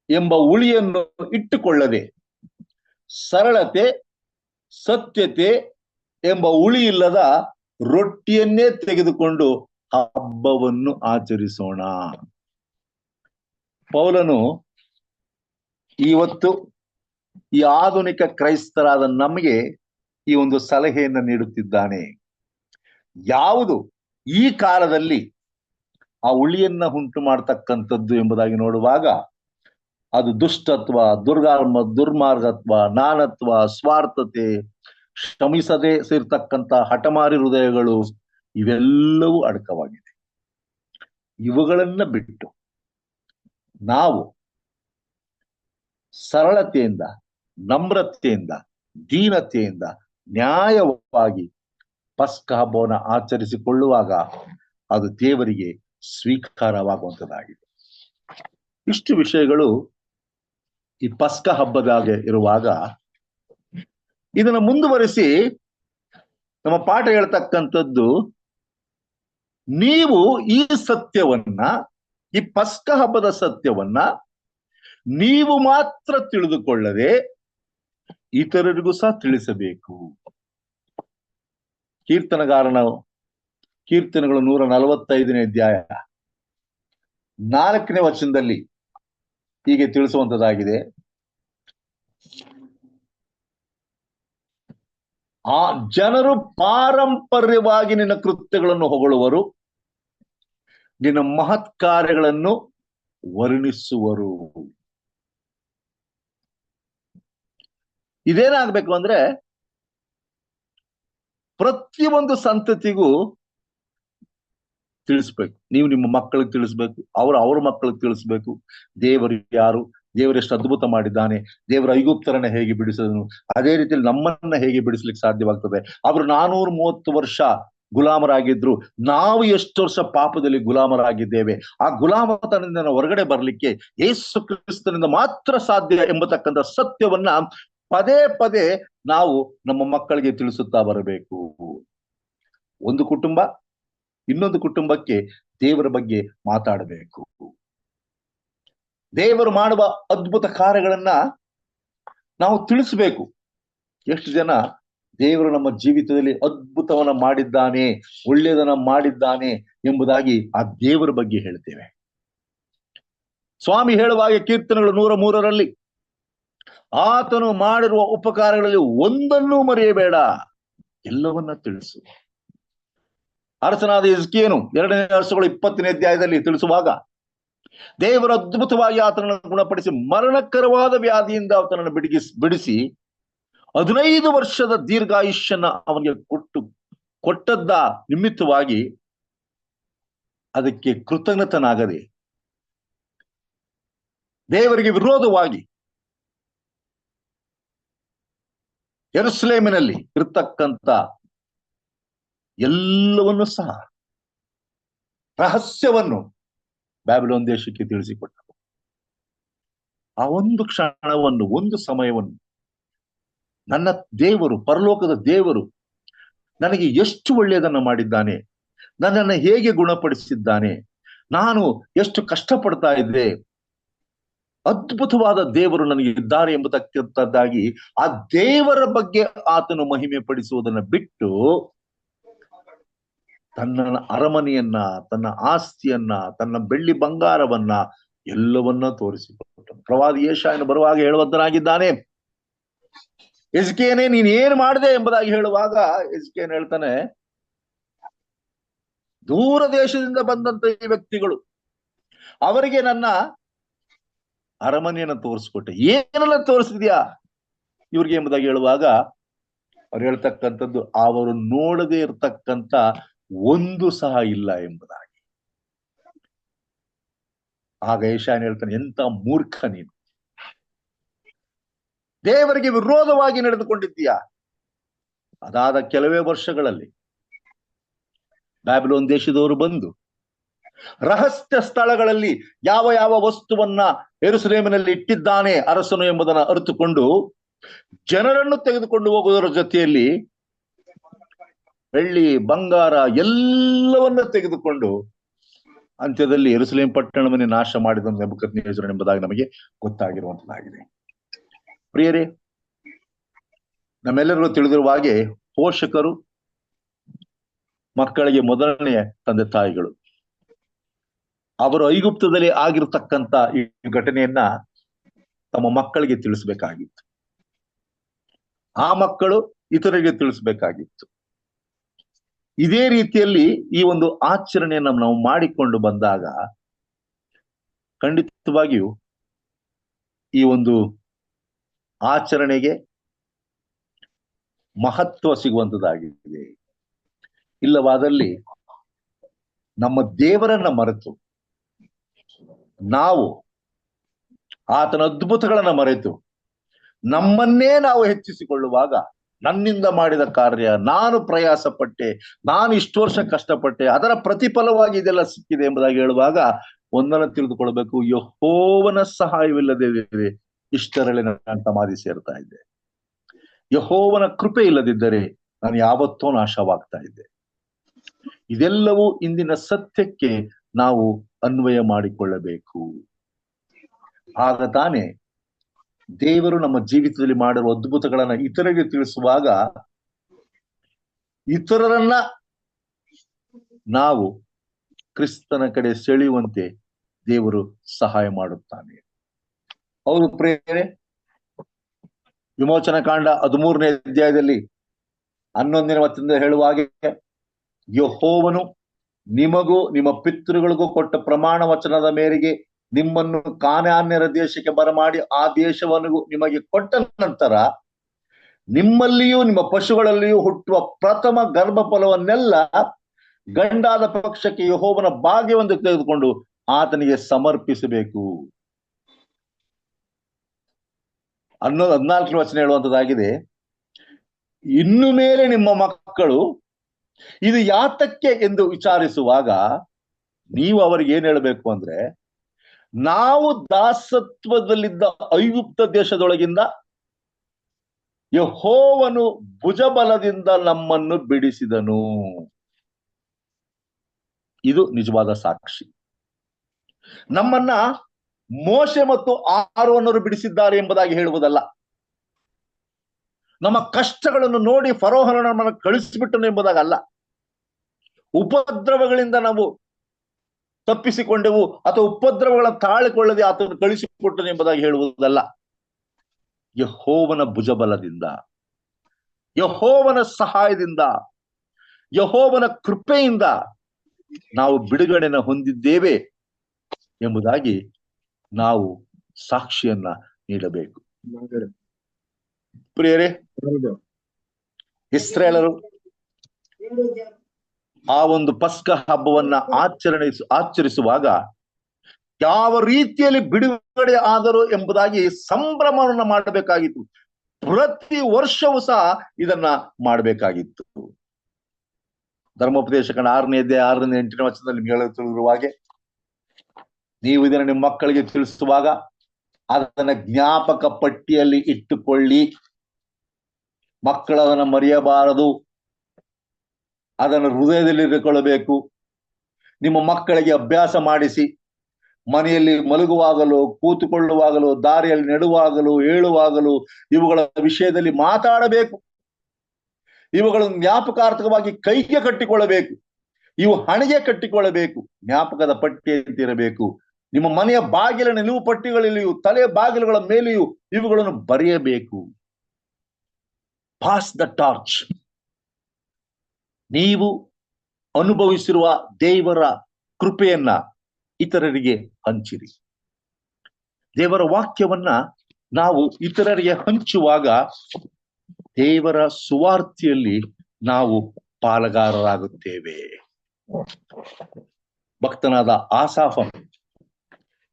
ಎಂಬ ಹುಳಿಯನ್ನು ಇಟ್ಟುಕೊಳ್ಳದೆ ಸರಳತೆ, ಸತ್ಯತೆ ಎಂಬ ಹುಳಿ ಇಲ್ಲದ ರೊಟ್ಟಿಯನ್ನೇ ತೆಗೆದುಕೊಂಡು ಹಬ್ಬವನ್ನು ಆಚರಿಸೋಣ. ಪೌಲನು ಇವತ್ತು ಈ ಆಧುನಿಕ ಕ್ರೈಸ್ತರಾದ ನಮಗೆ ಈ ಒಂದು ಸಲಹೆಯನ್ನು ನೀಡುತ್ತಿದ್ದಾನೆ. ಯಾವುದು ಈ ಕಾಲದಲ್ಲಿ ಆ ಹುಳಿಯನ್ನ ಉಂಟು ಮಾಡತಕ್ಕಂಥದ್ದು ಎಂಬುದಾಗಿ ನೋಡುವಾಗ ಅದು ದುಷ್ಟತ್ವ, ದುರ್ಮಾರ್ಗತ್ವ, ನಾನತ್ವ, ಸ್ವಾರ್ಥತೆ, ಶ್ರಮಿಸದೆ ಸೇರ್ತಕ್ಕಂಥ ಹಠಮಾರಿ ಹೃದಯಗಳು, ಇವೆಲ್ಲವೂ ಅಡಕವಾಗಿದೆ. ಇವುಗಳನ್ನ ಬಿಟ್ಟು ನಾವು ಸರಳತೆಯಿಂದ, ನಮ್ರತೆಯಿಂದ, ದೀನತೆಯಿಂದ, ನ್ಯಾಯವಾಗಿ ಪಸ್ಕ ಹಬ್ಬವನ್ನು ಆಚರಿಸಿಕೊಳ್ಳುವಾಗ ಅದು ದೇವರಿಗೆ ಸ್ವೀಕಾರವಾಗುವಂಥದ್ದಾಗಿದೆ. ಇಷ್ಟು ವಿಷಯಗಳು ಈ ಪಸ್ಕ ಹಬ್ಬದಾಗೆ ಇರುವಾಗ, ಇದನ್ನು ಮುಂದುವರಿಸಿ ನಮ್ಮ ಪಾಠ ಹೇಳ್ತಕ್ಕಂಥದ್ದು, ನೀವು ಈ ಸತ್ಯವನ್ನ, ಈ ಪಸ್ಕ ಹಬ್ಬದ ಸತ್ಯವನ್ನ ನೀವು ಮಾತ್ರ ತಿಳಿದುಕೊಳ್ಳದೆ ಇತರರಿಗೂ ಸಹ ತಿಳಿಸಬೇಕು. ಕೀರ್ತನೆಗಳು 145ನೇ ಅಧ್ಯಾಯ 4ನೇ ವಚನದಲ್ಲಿ ಹೀಗೆ ತಿಳಿಸುವಂತದ್ದಾಗಿದೆ. ಆ ಜನರು ಪಾರಂಪರ್ಯವಾಗಿ ನಿನ್ನ ಕೃತ್ಯಗಳನ್ನು ಹೊಗಳುವರು, ನಿನ್ನ ಮಹತ್ ಕಾರ್ಯಗಳನ್ನು ವರ್ಣಿಸುವರು. ಇದೇನಾಗ್ಬೇಕು ಅಂದ್ರೆ, ಪ್ರತಿಯೊಂದು ಸಂತತಿಗೂ ತಿಳಿಸ್ಬೇಕು. ನೀವು ನಿಮ್ಮ ಮಕ್ಕಳಿಗೆ ತಿಳಿಸ್ಬೇಕು, ಅವ್ರ ಮಕ್ಕಳಿಗೆ ತಿಳಿಸ್ಬೇಕು. ದೇವರು ಯಾರು, ದೇವರೆಷ್ಟು ಅದ್ಭುತ ಮಾಡಿದ್ದಾನೆ, ದೇವರ ಐಗುಪ್ತರನ್ನ ಹೇಗೆ ಬಿಡಿಸಿದನು, ಅದೇ ರೀತಿಯಲ್ಲಿ ನಮ್ಮನ್ನ ಹೇಗೆ ಬಿಡಿಸ್ಲಿಕ್ಕೆ ಸಾಧ್ಯವಾಗ್ತದೆ. ಅವರು 430 ವರ್ಷ ಗುಲಾಮರಾಗಿದ್ರು, ನಾವು ಎಷ್ಟು ವರ್ಷ ಪಾಪದಲ್ಲಿ ಗುಲಾಮರಾಗಿದ್ದೇವೆ. ಆ ಗುಲಾಮತನದಿಂದ ಹೊರಗಡೆ ಬರ್ಲಿಕ್ಕೆ ಯೇಸು ಕ್ರಿಸ್ತನಿಂದ ಮಾತ್ರ ಸಾಧ್ಯ ಎಂಬತಕ್ಕಂಥ ಸತ್ಯವನ್ನ ಪದೇ ಪದೇ ನಾವು ನಮ್ಮ ಮಕ್ಕಳಿಗೆ ತಿಳಿಸುತ್ತಾ ಬರಬೇಕು. ಒಂದು ಕುಟುಂಬ ಇನ್ನೊಂದು ಕುಟುಂಬಕ್ಕೆ ದೇವರ ಬಗ್ಗೆ ಮಾತಾಡಬೇಕು. ದೇವರು ಮಾಡುವ ಅದ್ಭುತ ಕಾರ್ಯಗಳನ್ನ ನಾವು ತಿಳಿಸ್ಬೇಕು. ಎಷ್ಟು ಜನ ದೇವರು ನಮ್ಮ ಜೀವಿತದಲ್ಲಿ ಅದ್ಭುತವನ್ನ ಮಾಡಿದ್ದಾನೆ, ಒಳ್ಳೆಯದನ್ನ ಮಾಡಿದ್ದಾನೆ ಎಂಬುದಾಗಿ ಆ ದೇವರ ಬಗ್ಗೆ ಹೇಳ್ತೇವೆ. ಸ್ವಾಮಿ ಹೇಳುವಾಗೆ ಕೀರ್ತನೆಗಳು 103ರಲ್ಲಿ, ಆತನು ಮಾಡಿರುವ ಉಪಕಾರಗಳಲ್ಲಿ ಒಂದನ್ನೂ ಮರೆಯಬೇಡ, ಎಲ್ಲವನ್ನ ತಿಳಿಸು. ಅರಸನಾದ ಹಿಜ್ಕೀಯನು 2ನೇ ವರ್ಷಗಳು 20ನೇ ಅಧ್ಯಾಯದಲ್ಲಿ ತಿಳಿಸುವಾಗ, ದೇವರು ಅದ್ಭುತವಾಗಿ ಆತನನ್ನು ಗುಣಪಡಿಸಿ ಮರಣಕರವಾದ ವ್ಯಾಧಿಯಿಂದ ಆತನನ್ನು ಬಿಡಿಸಿ 15 ವರ್ಷದ ದೀರ್ಘಾಯುಷ್ಯನ ಅವನಿಗೆ ಕೊಟ್ಟದ್ದ ನಿಮಿತ್ತವಾಗಿ ಅದಕ್ಕೆ ಕೃತಜ್ಞತನಾಗದೆ ದೇವರಿಗೆ ವಿರೋಧವಾಗಿ ಯೆರೂಸಲೇಮಿನಲ್ಲಿ ಇರತಕ್ಕಂತ ಎಲ್ಲವನ್ನೂ ಸಹ ರಹಸ್ಯವನ್ನು ಬ್ಯಾಬಿಲೋನ್ ದೇಶಕ್ಕೆ ತಿಳಿಸಿಕೊಟ್ಟರು. ಆ ಒಂದು ಕ್ಷಣವನ್ನು, ಒಂದು ಸಮಯವನ್ನು ನನ್ನ ದೇವರು, ಪರಲೋಕದ ದೇವರು ನನಗೆ ಎಷ್ಟು ಒಳ್ಳೆಯದನ್ನು ಮಾಡಿದ್ದಾನೆ, ನನ್ನನ್ನು ಹೇಗೆ ಗುಣಪಡಿಸಿದ್ದಾನೆ, ನಾನು ಎಷ್ಟು ಕಷ್ಟಪಡ್ತಾ ಇದ್ದೆ, ಅದ್ಭುತವಾದ ದೇವರು ನನಗೆ ಇದ್ದಾರೆ ಎಂಬುದಕ್ಕಿಂತದ್ದಾಗಿ ಆ ದೇವರ ಬಗ್ಗೆ ಆತನು ಮಹಿಮೆ ಪಡಿಸುವುದನ್ನು ಬಿಟ್ಟು ತನ್ನ ಅರಮನೆಯನ್ನ, ತನ್ನ ಆಸ್ತಿಯನ್ನ, ತನ್ನ ಬೆಳ್ಳಿ ಬಂಗಾರವನ್ನ ಎಲ್ಲವನ್ನ ತೋರಿಸಿಕೊಟ್ಟನು. ಪ್ರವಾದಿ ಯೆಶಾಯನು ಬರುವಾಗ ಹೇಳುವಂತನಾಗಿದ್ದಾನೆ, ಹಿಜ್ಕೀಯನೇ ನೀನ್ ಏನ್ ಮಾಡಿದೆ ಎಂಬುದಾಗಿ ಹೇಳುವಾಗ ಹಿಜ್ಕೀಯನು ಹೇಳ್ತಾನೆ, ದೂರ ದೇಶದಿಂದ ಬಂದಂತ ಈ ವ್ಯಕ್ತಿಗಳು, ಅವರಿಗೆ ನನ್ನ ಅರಮನೆಯನ್ನು ತೋರಿಸ್ಕೊಟ್ಟೆ, ಏನೆಲ್ಲ ತೋರಿಸಿದ್ಯಾ ಇವ್ರಿಗೆ ಎಂಬುದಾಗಿ ಹೇಳುವಾಗ ಅವ್ರು ಹೇಳ್ತಕ್ಕಂಥದ್ದು, ಅವರು ನೋಡದೇ ಇರತಕ್ಕಂತ ಒಂದು ಸಹ ಇಲ್ಲ ಎಂಬುದಾಗಿ. ಆಗ ಯೆಶಾಯನು ಹೇಳ್ತಾನೆ, ಎಂತ ಮೂರ್ಖ ನೀನು, ದೇವರಿಗೆ ವಿರೋಧವಾಗಿ ನಡೆದುಕೊಂಡಿದ್ದೀಯಾ. ಅದಾದ ಕೆಲವೇ ವರ್ಷಗಳಲ್ಲಿ ಬ್ಯಾಬಿಲೋನ್ ದೇಶದವರು ಬಂದು ರಹಸ್ಯ ಸ್ಥಳಗಳಲ್ಲಿ ಯಾವ ಯಾವ ವಸ್ತುವನ್ನ ಯೆರೂಸಲೇಮಿನಲ್ಲಿ ಇಟ್ಟಿದ್ದಾನೆ ಅರಸನು ಎಂಬುದನ್ನು ಅರಿತುಕೊಂಡು ಜನರನ್ನು ತೆಗೆದುಕೊಂಡು ಹೋಗುವುದರ ಜೊತೆಯಲ್ಲಿ ಬೆಳ್ಳಿ ಬಂಗಾರ ಎಲ್ಲವನ್ನ ತೆಗೆದುಕೊಂಡು ಅಂತ್ಯದಲ್ಲಿ ಯೆರೂಸಲೇಮ್ ಪಟ್ಟಣವನ್ನೇ ನಾಶ ಮಾಡಿದ ನೆಬೂಕದ್ನೆಚ್ಚರನು ಎಂಬುದಾಗಿ ನಮಗೆ ಗೊತ್ತಾಗಿರುವಂತದ್ದಾಗಿದೆ. ಪ್ರಿಯರೇ, ನಮ್ಮೆಲ್ಲರಿಗೂ ತಿಳಿದಿರುವ ಹಾಗೆ ಪೋಷಕರು ಮಕ್ಕಳಿಗೆ ಮೊದಲನೆಯ ತಂದೆ ತಾಯಿಗಳು. ಅವರು ಐಗುಪ್ತದಲ್ಲಿ ಆಗಿರತಕ್ಕಂತ ಈ ಘಟನೆಯನ್ನ ತಮ್ಮ ಮಕ್ಕಳಿಗೆ ತಿಳಿಸ್ಬೇಕಾಗಿತ್ತು, ಆ ಮಕ್ಕಳು ಇತರರಿಗೆ ತಿಳಿಸ್ಬೇಕಾಗಿತ್ತು. ಇದೇ ರೀತಿಯಲ್ಲಿ ಈ ಒಂದು ಆಚರಣೆಯನ್ನು ನಾವು ಮಾಡಿಕೊಂಡು ಬಂದಾಗ ಖಂಡಿತವಾಗಿಯೂ ಈ ಒಂದು ಆಚರಣೆಗೆ ಮಹತ್ವ ಸಿಗುವಂತದ್ದಾಗಿದೆ. ಇಲ್ಲವಾದಲ್ಲಿ ನಮ್ಮ ದೇವರನ್ನ ಮರೆತು ನಾವು ಆತನ ಅದ್ಭುತಗಳನ್ನ ಮರೆತು ನಮ್ಮನ್ನೇ ನಾವು ಹೆಚ್ಚಿಸಿಕೊಳ್ಳುವಾಗ, ನನ್ನಿಂದ ಮಾಡಿದ ಕಾರ್ಯ, ನಾನು ಪ್ರಯಾಸ ಪಟ್ಟೆ, ನಾನು ಇಷ್ಟು ವರ್ಷ ಕಷ್ಟಪಟ್ಟೆ, ಅದರ ಪ್ರತಿಫಲವಾಗಿ ಇದೆಲ್ಲ ಸಿಕ್ಕಿದೆ ಎಂಬುದಾಗಿ ಹೇಳುವಾಗ ಒಂದನ್ನು ತಿಳಿದುಕೊಳ್ಬೇಕು, ಯೆಹೋವನ ಸಹಾಯವಿಲ್ಲದೆ ಇಷ್ಟರಲ್ಲಿ ನಾನು ಸಮಾಧಿ ಸೇರ್ತಾ ಇದ್ದೆ. ಯೆಹೋವನ ಕೃಪೆ ಇಲ್ಲದಿದ್ದರೆ ನಾನು ಯಾವತ್ತೋ ನಾಶವಾಗ್ತಾ ಇದ್ದೆ. ಇದೆಲ್ಲವೂ ಇಂದಿನ ಸತ್ಯಕ್ಕೆ ನಾವು ಅನ್ವಯ ಮಾಡಿಕೊಳ್ಳಬೇಕು. ಆಗ ತಾನೇ ದೇವರು ನಮ್ಮ ಜೀವಿತದಲ್ಲಿ ಮಾಡಿರುವ ಅದ್ಭುತಗಳನ್ನ ಇತರರಿಗೆ ತಿಳಿಸುವಾಗ ಇತರರನ್ನ ನಾವು ಕ್ರಿಸ್ತನ ಕಡೆ ಸೆಳೆಯುವಂತೆ ದೇವರು ಸಹಾಯ ಮಾಡುತ್ತಾನೆ. ಅವರು ಪ್ರೇರೆ ವಿಮೋಚನ ಕಾಂಡ 13ನೇ ಅಧ್ಯಾಯದಲ್ಲಿ 11ನೇ ವಚನದಿಂದ ಹೇಳುವ ಹಾಗೆ, ಯೆಹೋವನು ನಿಮಗೂ ನಿಮ್ಮ ಪಿತೃಗಳಿಗೂ ಕೊಟ್ಟ ಪ್ರಮಾಣ ವಚನದ ಮೇರೆಗೆ ನಿಮ್ಮನ್ನು ಕಾನಾನ್ಯರ ದೇಶಕ್ಕೆ ಬರಮಾಡಿ ಆ ದೇಶವನ್ನು ನಿಮಗೆ ಕೊಟ್ಟ ನಂತರ ನಿಮ್ಮಲ್ಲಿಯೂ ನಿಮ್ಮ ಪಶುಗಳಲ್ಲಿಯೂ ಹುಟ್ಟುವ ಪ್ರಥಮ ಗರ್ಭಫಲವನ್ನೆಲ್ಲ ಗಂಡಾದ ಪಕ್ಷಕ್ಕೆ ಯೆಹೋವನ ಭಾಗ್ಯವೆಂದು ತೆಗೆದುಕೊಂಡು ಆತನಿಗೆ ಸಮರ್ಪಿಸಬೇಕು. 14ನೇ ವಚನ ಹೇಳುವಂತದ್ದಾಗಿದೆ, ಇನ್ನು ಮೇಲೆ ನಿಮ್ಮ ಮಕ್ಕಳು ಇದು ಯಾತಕ್ಕೆ ಎಂದು ವಿಚಾರಿಸುವಾಗ ನೀವು ಅವರಿಗೆ ಏನ್ ಹೇಳಬೇಕು ಅಂದ್ರೆ, ನಾವು ದಾಸತ್ವದಲ್ಲಿದ್ದ ಐಗುಪ್ತ ದೇಶದೊಳಗಿಂದ ಯೆಹೋವನು ಭುಜಬಲದಿಂದ ನಮ್ಮನ್ನು ಬಿಡಿಸಿದನು. ಇದು ನಿಜವಾದ ಸಾಕ್ಷಿ. ನಮ್ಮನ್ನ ಮೋಶೆ ಮತ್ತು ಆರೋನರು ಬಿಡಿಸಿದ್ದಾರೆ ಎಂಬುದಾಗಿ ಹೇಳುವುದಲ್ಲ. ನಮ್ಮ ಕಷ್ಟಗಳನ್ನು ನೋಡಿ ಫರೋಹನ ನಮ್ಮನ್ನು ಕಳಿಸಿಬಿಟ್ಟನು ಎಂಬುದಾಗಲ್ಲ. ಉಪದ್ರವಗಳಿಂದ ನಾವು ತಪ್ಪಿಸಿಕೊಂಡೆವು ಅಥವಾ ಉಪದ್ರವಗಳ ತಾಳಿಕೊಳ್ಳದೆ ಆತನು ಕಳಿಸಿಕೊಟ್ಟನು ಎಂಬುದಾಗಿ ಹೇಳುವುದಲ್ಲ. ಯೆಹೋವನ ಭುಜಬಲದಿಂದ, ಯೆಹೋವನ ಸಹಾಯದಿಂದ, ಯೆಹೋವನ ಕೃಪೆಯಿಂದ ನಾವು ಬಿಡುಗಡೆನ ಹೊಂದಿದ್ದೇವೆ ಎಂಬುದಾಗಿ ನಾವು ಸಾಕ್ಷಿಯನ್ನ ನೀಡಬೇಕು. ಪ್ರಿಯರೇ, ಇಸ್ರಾಯೇಲರು ಆ ಒಂದು ಪಸ್ಕ ಹಬ್ಬವನ್ನ ಆಚರಿಸುವಾಗ ಯಾವ ರೀತಿಯಲ್ಲಿ ಬಿಡುಗಡೆ ಆದರು ಎಂಬುದಾಗಿ ಸಂಭ್ರಮವನ್ನ ಮಾಡಬೇಕಾಗಿತ್ತು. ಪ್ರತಿ ವರ್ಷವೂ ಸಹ ಇದನ್ನ ಮಾಡಬೇಕಾಗಿತ್ತು. ಧರ್ಮೋಪದೇಶಕನ 6ನೇ ಅಧ್ಯಾಯ 6ರಿಂದ 8ನೇ ವಚನದಲ್ಲಿ ನಿಮ್ಗೆ ಹೇಳುತ್ತಿರುವ ಹಾಗೆ, ನೀವು ಇದನ್ನು ನಿಮ್ಮ ಮಕ್ಕಳಿಗೆ ತಿಳಿಸುವಾಗ ಅದನ್ನ ಜ್ಞಾಪಕ ಪಟ್ಟಿಯಲ್ಲಿ ಇಟ್ಟುಕೊಳ್ಳಿ. ಮಕ್ಕಳು ಅದನ್ನು ಮರೆಯಬಾರದು, ಅದನ್ನು ಹೃದಯದಲ್ಲಿ ಇಟ್ಟುಕೊಳ್ಳಬೇಕು. ನಿಮ್ಮ ಮಕ್ಕಳಿಗೆ ಅಭ್ಯಾಸ ಮಾಡಿಸಿ, ಮನೆಯಲ್ಲಿ ಮಲಗುವಾಗಲೂ, ಕೂತುಕೊಳ್ಳುವಾಗಲೂ, ದಾರಿಯಲ್ಲಿ ನೆಡುವಾಗಲೂ, ಏಳುವಾಗಲೂ ಇವುಗಳ ವಿಷಯದಲ್ಲಿ ಮಾತಾಡಬೇಕು. ಇವುಗಳನ್ನು ಜ್ಞಾಪಕಾರ್ಥಕವಾಗಿ ಕೈಗೆ ಕಟ್ಟಿಕೊಳ್ಳಬೇಕು. ಇವು ಹಣೆಗೆ ಕಟ್ಟಿಕೊಳ್ಳಬೇಕು. ಜ್ಞಾಪಕದ ಪಟ್ಟಿ ಅಂತಿರಬೇಕು. ನಿಮ್ಮ ಮನೆಯ ಬಾಗಿಲ ನಿಲುವು ಪಟ್ಟಿಗಳಲ್ಲಿಯೂ, ತಲೆಯ ಬಾಗಿಲುಗಳ ಮೇಲೆಯೂ ಇವುಗಳನ್ನು ಬರೆಯಬೇಕು. Pass the torch. ನೀವು ಅನುಭವಿಸಿರುವ ದೇವರ ಕೃಪೆಯನ್ನ ಇತರರಿಗೆ ಹಂಚಿರಿ. ದೇವರ ವಾಕ್ಯವನ್ನ ನಾವು ಇತರರಿಗೆ ಹಂಚುವಾಗ ದೇವರ ಸುವಾರ್ತೆಯಲ್ಲಿ ನಾವು ಪಾಲುಗಾರರಾಗುತ್ತೇವೆ. ಭಕ್ತನಾದ ಆಸಾಫನು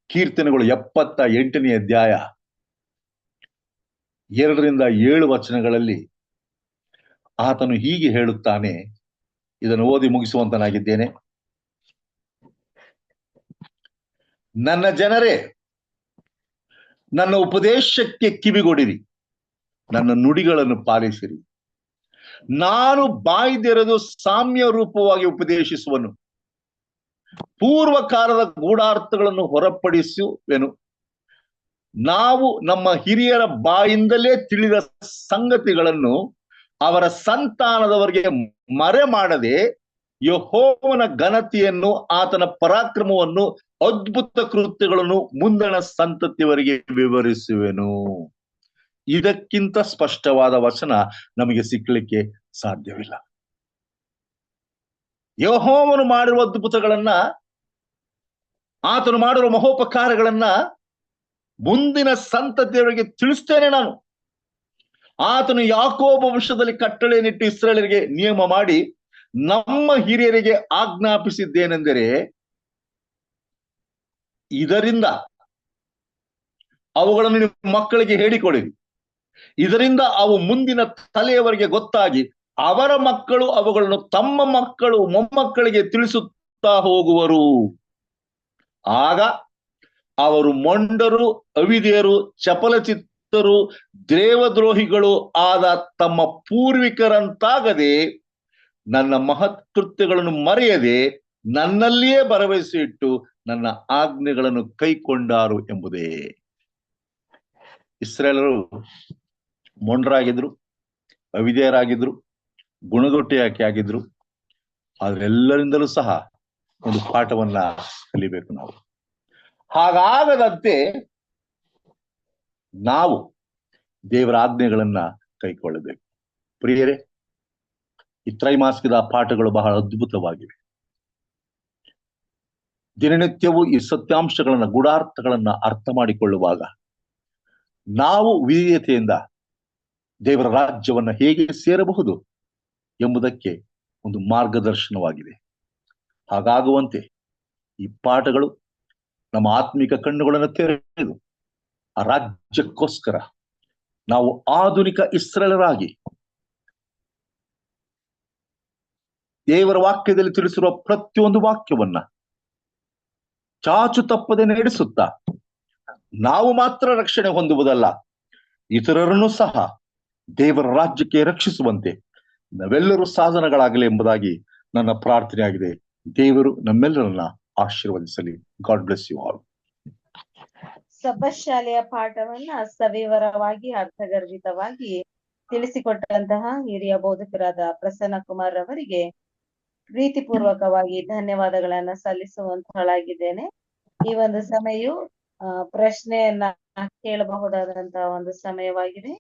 ಕೀರ್ತನೆಗಳು 78ನೇ ಅಧ್ಯಾಯ 2ರಿಂದ 7 ವಚನಗಳಲ್ಲಿ ಆತನು ಹೀಗೆ ಹೇಳುತ್ತಾನೆ. ಇದನ್ನು ಓದಿ ಮುಗಿಸುವಂತನಾಗಿದ್ದೇನೆ. ನನ್ನ ಜನರೇ, ನನ್ನ ಉಪದೇಶಕ್ಕೆ ಕಿವಿಗೊಡಿರಿ, ನನ್ನ ನುಡಿಗಳನ್ನು ಪಾಲಿಸಿರಿ. ನಾನು ಬಾಯ್ದೆರೆದು ಸಾಮ್ಯ ರೂಪವಾಗಿ ಉಪದೇಶಿಸುವನು, ಪೂರ್ವಕಾಲದ ಗೂಢಾರ್ಥಗಳನ್ನು ಹೊರಪಡಿಸುವೆನು. ನಾವು ನಮ್ಮ ಹಿರಿಯರ ಬಾಯಿಂದಲೇ ತಿಳಿದ ಸಂಗತಿಗಳನ್ನು ಅವರ ಸಂತಾನದವರಿಗೆ ಮರೆ ಮಾಡದೆ ಯೆಹೋವನ ಘನತೆಯನ್ನು, ಆತನ ಪರಾಕ್ರಮವನ್ನು, ಅದ್ಭುತ ಕೃತ್ಯಗಳನ್ನು ಮುಂದಣ ಸಂತತಿಯವರಿಗೆ ವಿವರಿಸುವೆನು. ಇದಕ್ಕಿಂತ ಸ್ಪಷ್ಟವಾದ ವಚನ ನಮಗೆ ಸಿಕ್ಕಲಿಕ್ಕೆ ಸಾಧ್ಯವಿಲ್ಲ. ಯೆಹೋವನು ಮಾಡಿರುವ ಅದ್ಭುತಗಳನ್ನ, ಆತನು ಮಾಡಿರುವ ಮಹೋಪಕಾರಗಳನ್ನ ಮುಂದಿನ ಸಂತತಿಯವರಿಗೆ ತಿಳಿಸ್ತೇನೆ ನಾನು. ಆತನು ಯಾಕೋಬ ವಂಶದಲ್ಲಿ ಕಟ್ಟಳೆಯನ್ನಿಟ್ಟು ಇಸ್ರಾಯೇಲರಿಗೆ ನಿಯಮ ಮಾಡಿ ನಮ್ಮ ಹಿರಿಯರಿಗೆ ಆಜ್ಞಾಪಿಸಿದ್ದೇನೆಂದರೆ, ಇದರಿಂದ ಅವುಗಳನ್ನು ನಿಮ್ಮ ಮಕ್ಕಳಿಗೆ ಹೇಳಿಕೊಡಿರಿ. ಇದರಿಂದ ಅವು ಮುಂದಿನ ತಲೆಯವರಿಗೆ ಗೊತ್ತಾಗಿ ಅವರ ಮಕ್ಕಳು ಅವುಗಳನ್ನು ತಮ್ಮ ಮಕ್ಕಳು ಮೊಮ್ಮಕ್ಕಳಿಗೆ ತಿಳಿಸುತ್ತಾ ಹೋಗುವರು. ಆಗ ಅವರು ಮೊಂಡರು, ಅವಿಧೇಯರು, ಚಪಲಚಿತ್ತರು, ದೇವದ್ರೋಹಿಗಳು ಆದ ತಮ್ಮ ಪೂರ್ವಿಕರಂತಾಗದೆ ನನ್ನ ಮಹತ್ಕೃತ್ಯಗಳನ್ನು ಮರೆಯದೆ ನನ್ನಲ್ಲಿಯೇ ಭರವಸೆ ಇಟ್ಟು ನನ್ನ ಆಜ್ಞೆಗಳನ್ನು ಕೈಕೊಂಡಾರು ಎಂಬುದೇ. ಇಸ್ರಾಯೇಲರು ಮೊಂಡರಾಗಿದ್ರು, ಅವಿಧೇಯರಾಗಿದ್ರು, ಗುಣದೊಟ್ಟೆಯಾಕೆ ಆಗಿದ್ರು. ಆದ್ರೆಲ್ಲರಿಂದಲೂ ಸಹ ಒಂದು ಪಾಠವನ್ನ ಕಲಿಬೇಕು ನಾವು. ಹಾಗಾಗದಂತೆ ನಾವು ದೇವರ ಆಜ್ಞೆಗಳನ್ನ ಕೈಕೊಳ್ಳಬೇಕು. ಪ್ರಿಯರೇ, ಈ ತ್ರೈಮಾಸಿಕದ ಪಾಠಗಳು ಬಹಳ ಅದ್ಭುತವಾಗಿವೆ. ದಿನನಿತ್ಯವೂ ಈ ಸತ್ಯಾಂಶಗಳನ್ನ, ಗೂಢಾರ್ಥಗಳನ್ನ ಅರ್ಥ ಮಾಡಿಕೊಳ್ಳುವಾಗ ನಾವು ವಿಧೇಯತೆಯಿಂದ ದೇವರ ರಾಜ್ಯವನ್ನ ಹೇಗೆ ಸೇರಬಹುದು ಎಂಬುದಕ್ಕೆ ಒಂದು ಮಾರ್ಗದರ್ಶನವಾಗಿದೆ. ಹಾಗಾಗುವಂತೆ ಈ ಪಾಠಗಳು ನಮ್ಮ ಆತ್ಮಿಕ ಕಣ್ಣುಗಳನ್ನು ತೆರೆದು ಆ ರಾಜ್ಯಕ್ಕೋಸ್ಕರ ನಾವು ಆಧುನಿಕ ಇಸ್ರಾಯೇಲರಾಗಿ ದೇವರ ವಾಕ್ಯದಲ್ಲಿ ತಿಳಿಸಿರುವ ಪ್ರತಿಯೊಂದು ವಾಕ್ಯವನ್ನ ಚಾಚು ತಪ್ಪದೆ ನಡೆಸುತ್ತಾ ನಾವು ಮಾತ್ರ ರಕ್ಷಣೆ ಹೊಂದುವುದಲ್ಲ, ಇತರರನ್ನು ಸಹ ದೇವರ ರಾಜ್ಯಕ್ಕೆ ರಕ್ಷಿಸುವಂತೆ ನಾವೆಲ್ಲರೂ ಸಾಧನಗಳಾಗಲಿ ಎಂಬುದಾಗಿ ನನ್ನ ಪ್ರಾರ್ಥನೆ ಆಗಿದೆ. ದೇವರು ನಮ್ಮೆಲ್ಲರನ್ನ ಆಶೀರ್ವದಿಸಲಿ. God bless you all. Sabbath ಪಾಠವನ್ನ ಸವಿವರವಾಗಿ ಅರ್ಥಗರ್ಭಿತವಾಗಿ ತಿಳಿಸಿಕೊಟ್ಟಂತಹ ಹಿರಿಯ ಬೋಧಕರಾದ ಪ್ರಸನ್ನ ಕುಮಾರ್ ಅವರಿಗೆ ಪ್ರೀತಿಪೂರ್ವಕವಾಗಿ ಧನ್ಯವಾದಗಳನ್ನ ಸಲ್ಲಿಸುವಂತಹಳಾಗಿದ್ದೇನೆ. ಈ ಒಂದು ಸಮಯವು ಪ್ರಶ್ನೆಯನ್ನ ಕೇಳಬಹುದಾದಂತಹ ಒಂದು ಸಮಯವಾಗಿದೆ.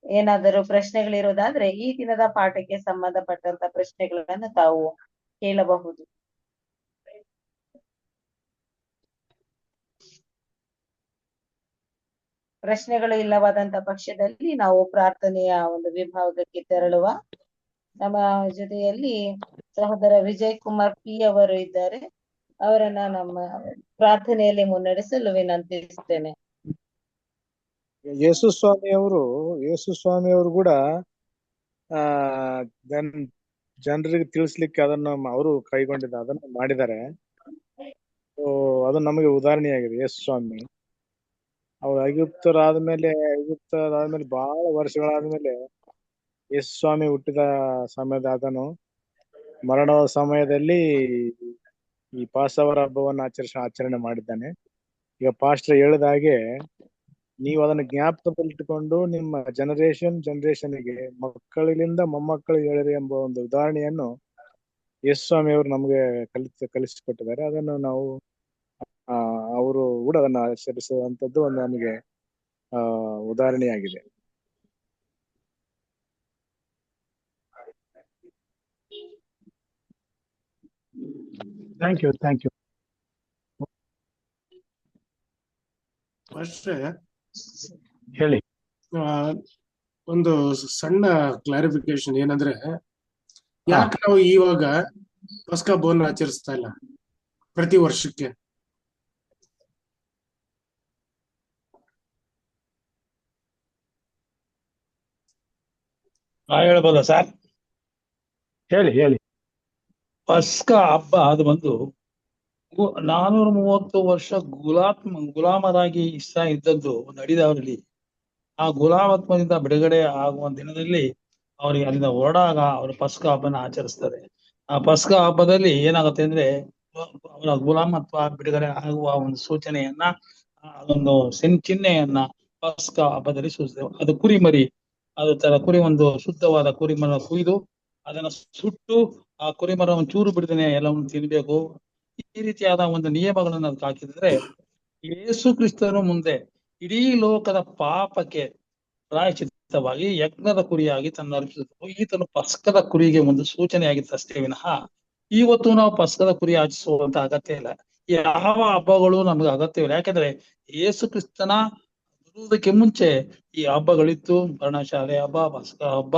ಏನಾದರೂ ಪ್ರಶ್ನೆಗಳಿರೋದಾದ್ರೆ ಈ ದಿನದ ಪಾಠಕ್ಕೆ ಸಂಬಂಧಪಟ್ಟಂತ ಪ್ರಶ್ನೆಗಳನ್ನ ತಾವು ಕೇಳಬಹುದು. ಪ್ರಶ್ನೆಗಳು ಇಲ್ಲವಾದಂತ ಪಕ್ಷದಲ್ಲಿ ನಾವು ಪ್ರಾರ್ಥನೆಯ ಒಂದು ವಿಭಾಗಕ್ಕೆ ತೆರಳುವ. ನಮ್ಮ ಜೊತೆಯಲ್ಲಿ ಸಹೋದರ ವಿಜಯ್ ಕುಮಾರ್ ಪಿ ಅವರು ಇದ್ದಾರೆ. ಅವರನ್ನ ನಮ್ಮ ಪ್ರಾರ್ಥನೆಯಲ್ಲಿ ಮುನ್ನಡೆಸಲು ವಿನಂತಿಸುತ್ತೇನೆ. ಯೇಸು ಸ್ವಾಮಿಯವರು ಕೂಡ ಆ ಜನರಿಗೆ ತಿಳಿಸ್ಲಿಕ್ಕೆ ಅದನ್ನ ಅವರು ಅದನ್ನ ಮಾಡಿದ್ದಾರೆ. ಅದು ನಮಗೆ ಉದಾಹರಣೆಯಾಗಿದೆ. ಯೇಸು ಸ್ವಾಮಿ ಅವ್ರು ಐಗುಪ್ತರಾದ್ಮೇಲೆ ಬಹಳ ವರ್ಷಗಳಾದ್ಮೇಲೆ ಯೇಸು ಸ್ವಾಮಿ ಹುಟ್ಟಿದ ಸಮಯದ ಅದನ್ನು ಮರಣದ ಸಮಯದಲ್ಲಿ ಈ ಪಾಸವರ ಹಬ್ಬವನ್ನು ಆಚರಣೆ ಮಾಡಿದ್ದಾನೆ. ಈಗ ಪಾಸ್ಟರ್ ಹೇಳಿದ ಹಾಗೆ ನೀವು ಅದನ್ನ ಜ್ಞಾಪಕದಲ್ಲಿಟ್ಟುಕೊಂಡು ನಿಮ್ಮ ಜನರೇಷನ್ಗೆ ಮಕ್ಕಳಿಂದ ಮೊಮ್ಮಕ್ಕಳಿಗೆ ಹೇಳಿರಿ ಎಂಬ ಒಂದು ಉದಾಹರಣೆಯನ್ನು ಯೇಸು ಸ್ವಾಮಿ ಅವರು ನಮಗೆ ಕಲಿಸಿಕೊಟ್ಟಿದ್ದಾರೆ. ಅದನ್ನು ನಾವು ಅವರು ಕೂಡ ಅದನ್ನು ಆಚರಿಸುವಂತದ್ದು ಒಂದು ನಮಗೆ ಉದಾಹರಣೆಯಾಗಿದೆ. Thank you. ಅಷ್ಟೇ ಹೇಳಿ. ಒಂದು ಸಣ್ಣ ಕ್ಲಾರಿಫಿಕೇಶನ್ ಏನಂದ್ರೆ, ಯಾಕೆ ನಾವು ಇವಾಗ ಪಸ್ಕಾ ಹಬ್ಬವನ್ನು ಆಚರಿಸ್ತಾ ಇಲ್ಲ ಪ್ರತಿ ವರ್ಷಕ್ಕೆ? ಹೇಳ್ಬೋದಾ ಸರ್? ಹೇಳಿ. ಪಸ್ಕಾ ಹಬ್ಬ ಅದು ಬಂದು 430 ವರ್ಷ ಗುಲಾಮರಾಗಿ ಇಸ್ರಾಯೇಲ್ ಇದ್ದದ್ದು ನಡೆದವರಲ್ಲಿ ಆ ಗುಲಾಮತ್ವದಿಂದ ಬಿಡುಗಡೆ ಆಗುವ ದಿನದಲ್ಲಿ ಅವರಿಗೆ ಅಲ್ಲಿಂದ ಹೊರಡಾಗ ಅವರು ಪಸ್ಕಾ ಹಬ್ಬನ ಆಚರಿಸ್ತಾರೆ. ಆ ಪಸ್ಕಾ ಹಬ್ಬದಲ್ಲಿ ಏನಾಗುತ್ತೆ ಅಂದ್ರೆ ಅವರ ಗುಲಾಮತ್ವ ಬಿಡುಗಡೆ ಆಗುವ ಒಂದು ಸೂಚನೆಯನ್ನ, ಅದೊಂದು ಚಿಹ್ನೆಯನ್ನ ಪಸ್ಕಾ ಹಬ್ಬದಲ್ಲಿ ಸೂಚಿಸ್ತೇವೆ. ಅದು ಕುರಿಮರಿ, ಅದು ತರ ಒಂದು ಶುದ್ಧವಾದ ಕುರಿಮರ ಕುಯ್ದು ಅದನ್ನ ಸುಟ್ಟು ಆ ಕುರಿಮರವನ್ನು ಚೂರು ಬಿಡದೇನೆ ಎಲ್ಲವನ್ನು ತಿನ್ಬೇಕು. ಈ ರೀತಿಯಾದ ಒಂದು ನಿಯಮಗಳನ್ನು ಅದಕ್ಕೆ ಹಾಕಿದ್ರೆ ಯೇಸು ಕ್ರಿಸ್ತನು ಮುಂದೆ ಇಡೀ ಲೋಕದ ಪಾಪಕ್ಕೆ ಪ್ರಾಯಶ್ಚಿತ್ತವಾಗಿ ಯಜ್ಞದ ಕುರಿಯಾಗಿ ತನ್ನ ಅರ್ಪಿಸಿದ್ರು. ಈತನು ಪಸ್ಕದ ಕುರಿಗೆ ಒಂದು ಸೂಚನೆಯಾಗಿತ್ತು ಅಷ್ಟೇ ವಿನಃ ಇವತ್ತು ನಾವು ಪಸ್ಕದ ಕುರಿ ಆಚರಿಸುವಂತ ಅಗತ್ಯ ಇಲ್ಲ. ಯಾವ ಹಬ್ಬಗಳು ನಮ್ಗೆ ಅಗತ್ಯವಿಲ್ಲ. ಯಾಕಂದ್ರೆ ಯೇಸು ಕ್ರಿಸ್ತನ ಬರುವುದಕ್ಕೆ ಮುಂಚೆ ಈ ಹಬ್ಬಗಳಿತ್ತು. ವರ್ಣಶಾಲೆ ಹಬ್ಬ, ಪಸ್ಕ ಹಬ್ಬ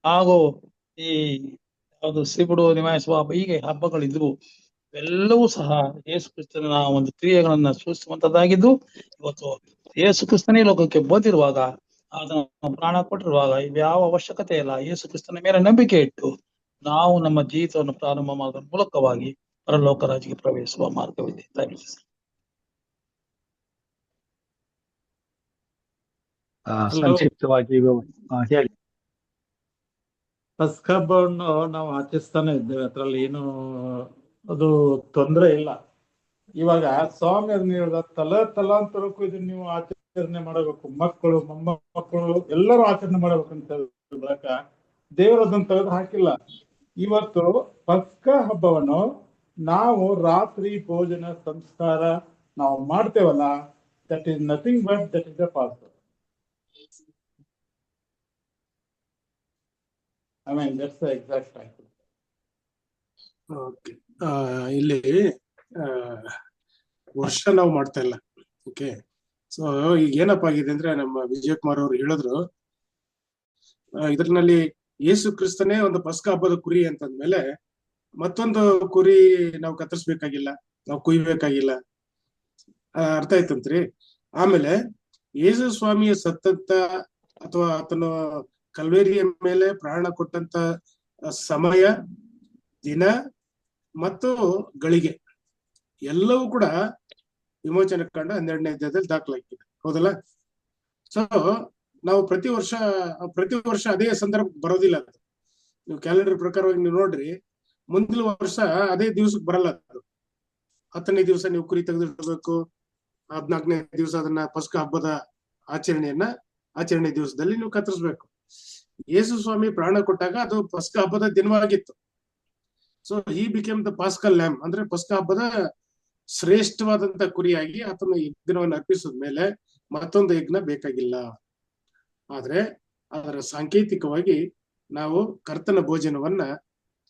ಹಾಗೂ ಈ ಯಾವುದು ಸಿಬುಡು ನಿವಾಯಿಸುವ ಹಬ್ಬ, ಹೀಗೆ ಹಬ್ಬಗಳಿದ್ವು. ಎಲ್ಲವೂ ಸಹ ಯೇಸು ಕ್ರಿಸ್ತನ ಒಂದು ಕ್ರಿಯೆಗಳನ್ನ ಸೂಚಿಸುವಂತದ್ದಾಗಿದ್ದು, ಇವತ್ತು ಯೇಸು ಕ್ರಿಸ್ತನೇ ಲೋಕಕ್ಕೆ ಬಂದಿರುವಾಗ, ಅದನ್ನು ಪ್ರಾಣ ಕೊಟ್ಟಿರುವಾಗ ಇವ್ಯಾವ ಅವಶ್ಯಕತೆ ಇಲ್ಲ. ಯೇಸು ಕ್ರಿಸ್ತನ ಮೇಲೆ ನಂಬಿಕೆ ಇಟ್ಟು ನಾವು ನಮ್ಮ ಜೀವಿತವನ್ನು ಪ್ರಾರಂಭ ಮಾಡುವ ಮೂಲಕವಾಗಿ ಪರಲೋಕ ರಾಜ್ಯಕ್ಕೆ ಪ್ರವೇಶಿಸುವ ಮಾರ್ಗವಿದೆ. ಸಂಕ್ಷಿಪ್ತವಾಗಿ ಹೇಳಿ. ಪಸ್ಕ ಹಬ್ಬವನ್ನು ನಾವು ಆಚರಿಸ್ತಾನೆ ಇದ್ದೇವೆ, ಅದ್ರಲ್ಲಿ ಏನು ಅದು ತೊಂದರೆ ಇಲ್ಲ. ಇವಾಗ ಸ್ವಾಮಿ ಅದನ್ನ ಹೇಳಿದ ತಲಾಂತರಕ್ಕೂ ಇದನ್ನ ನೀವು ಆಚರಣೆ ಮಾಡಬೇಕು. ಮಕ್ಕಳು, ಮೊಮ್ಮಕ್ಕಳು ಎಲ್ಲರೂ ಆಚರಣೆ ಮಾಡಬೇಕಂತ ಹೇಳಕ ದೇವರು ಅದನ್ನ ತೆಗೆದು ಹಾಕಿಲ್ಲ. ಇವತ್ತು ಪಸ್ಕ ಹಬ್ಬವನ್ನು ನಾವು ರಾತ್ರಿ ಭೋಜನ ಸಂಸ್ಕಾರ ನಾವು ಮಾಡ್ತೇವಲ್ಲ, that is nothing but that is the pass. I mean, that's the exact title. Okay, ಇಲ್ಲಿ ವರ್ಷ ನಾವು ಮಾಡ್ತಾ ಇಲ್ಲ. ಓಕೆ, ಸೊ ಈಗ ಏನಪ್ಪ ಆಗಿದೆ ಅಂದ್ರೆ, ನಮ್ಮ ವಿಜಯ್ ಕುಮಾರ್ ಅವರು ಹೇಳಿದ್ರು, ಇದರಲ್ಲಿ ಯೇಸು ಕ್ರಿಸ್ತನೇ ಒಂದು ಪಸ್ಕ ಹಬ್ಬದ ಕುರಿ ಅಂತಂದ್ಮೇಲೆ ಮತ್ತೊಂದು ಕುರಿ ನಾವು ಕತ್ತರಿಸ್ಬೇಕಾಗಿಲ್ಲ, ನಾವು ಕುಯ್ಬೇಕಾಗಿಲ್ಲ. ಅರ್ಥ ಆಯ್ತಂತ್ರಿ. ಆಮೇಲೆ ಯೇಸು ಸ್ವಾಮಿಯ ಸತ್ತಂತ ಅಥವಾ ಆತನು ಕಲ್ವೇರಿಯ ಮೇಲೆ ಪ್ರಾಣ ಕೊಟ್ಟಂತ ಸಮಯ, ದಿನ ಮತ್ತು ಗಳಿಗೆ ಎಲ್ಲವೂ ಕೂಡ ವಿಮೋಚನೆ ಕಂಡ 12ನೇ ಅಧ್ಯಾಯದಲ್ಲಿ ದಾಖಲಾಗಿದೆ. ಹೌದಲ್ಲ? ಸೊ ನಾವು ಪ್ರತಿ ವರ್ಷ ಅದೇ ಸಂದರ್ಭ ಬರೋದಿಲ್ಲ. ಅದು ನೀವು ಕ್ಯಾಲೆಂಡರ್ ಪ್ರಕಾರವಾಗಿ ನೀವು ನೋಡ್ರಿ, ಮುಂದಿನ ವರ್ಷ ಅದೇ ದಿವ್ಸಕ್ಕೆ ಬರಲ್ಲ. ಅದು 10ನೇ ದಿವಸ ನೀವು ಕುರಿ ತೆಗೆದಿಡಬೇಕು, 14ನೇ ದಿವಸ ಅದನ್ನ ಪಸ್ಕ ಹಬ್ಬದ ಆಚರಣೆ ದಿವಸದಲ್ಲಿ ನೀವು ಕತ್ತರಿಸ್ಬೇಕು. ಯೇಸು ಸ್ವಾಮಿ ಪ್ರಾಣ ಕೊಟ್ಟಾಗ ಅದು ಪಸ್ಕ ಹಬ್ಬದ ದಿನವಾಗಿತ್ತು. So he became the Pascal Lam, ಅಂದ್ರೆ ಪಸ್ಕ ಹಬ್ಬದ ಶ್ರೇಷ್ಠವಾದಂತ ಕುರಿಯಾಗಿ ಆತನ ಯಜ್ಞವನ್ನು ಅರ್ಪಿಸಿದ ಮೇಲೆ ಮತ್ತೊಂದು ಯಜ್ಞ ಬೇಕಾಗಿಲ್ಲ. ಆದ್ರೆ ಅದರ ಸಾಂಕೇತಿಕವಾಗಿ ನಾವು ಕರ್ತನ ಭೋಜನವನ್ನ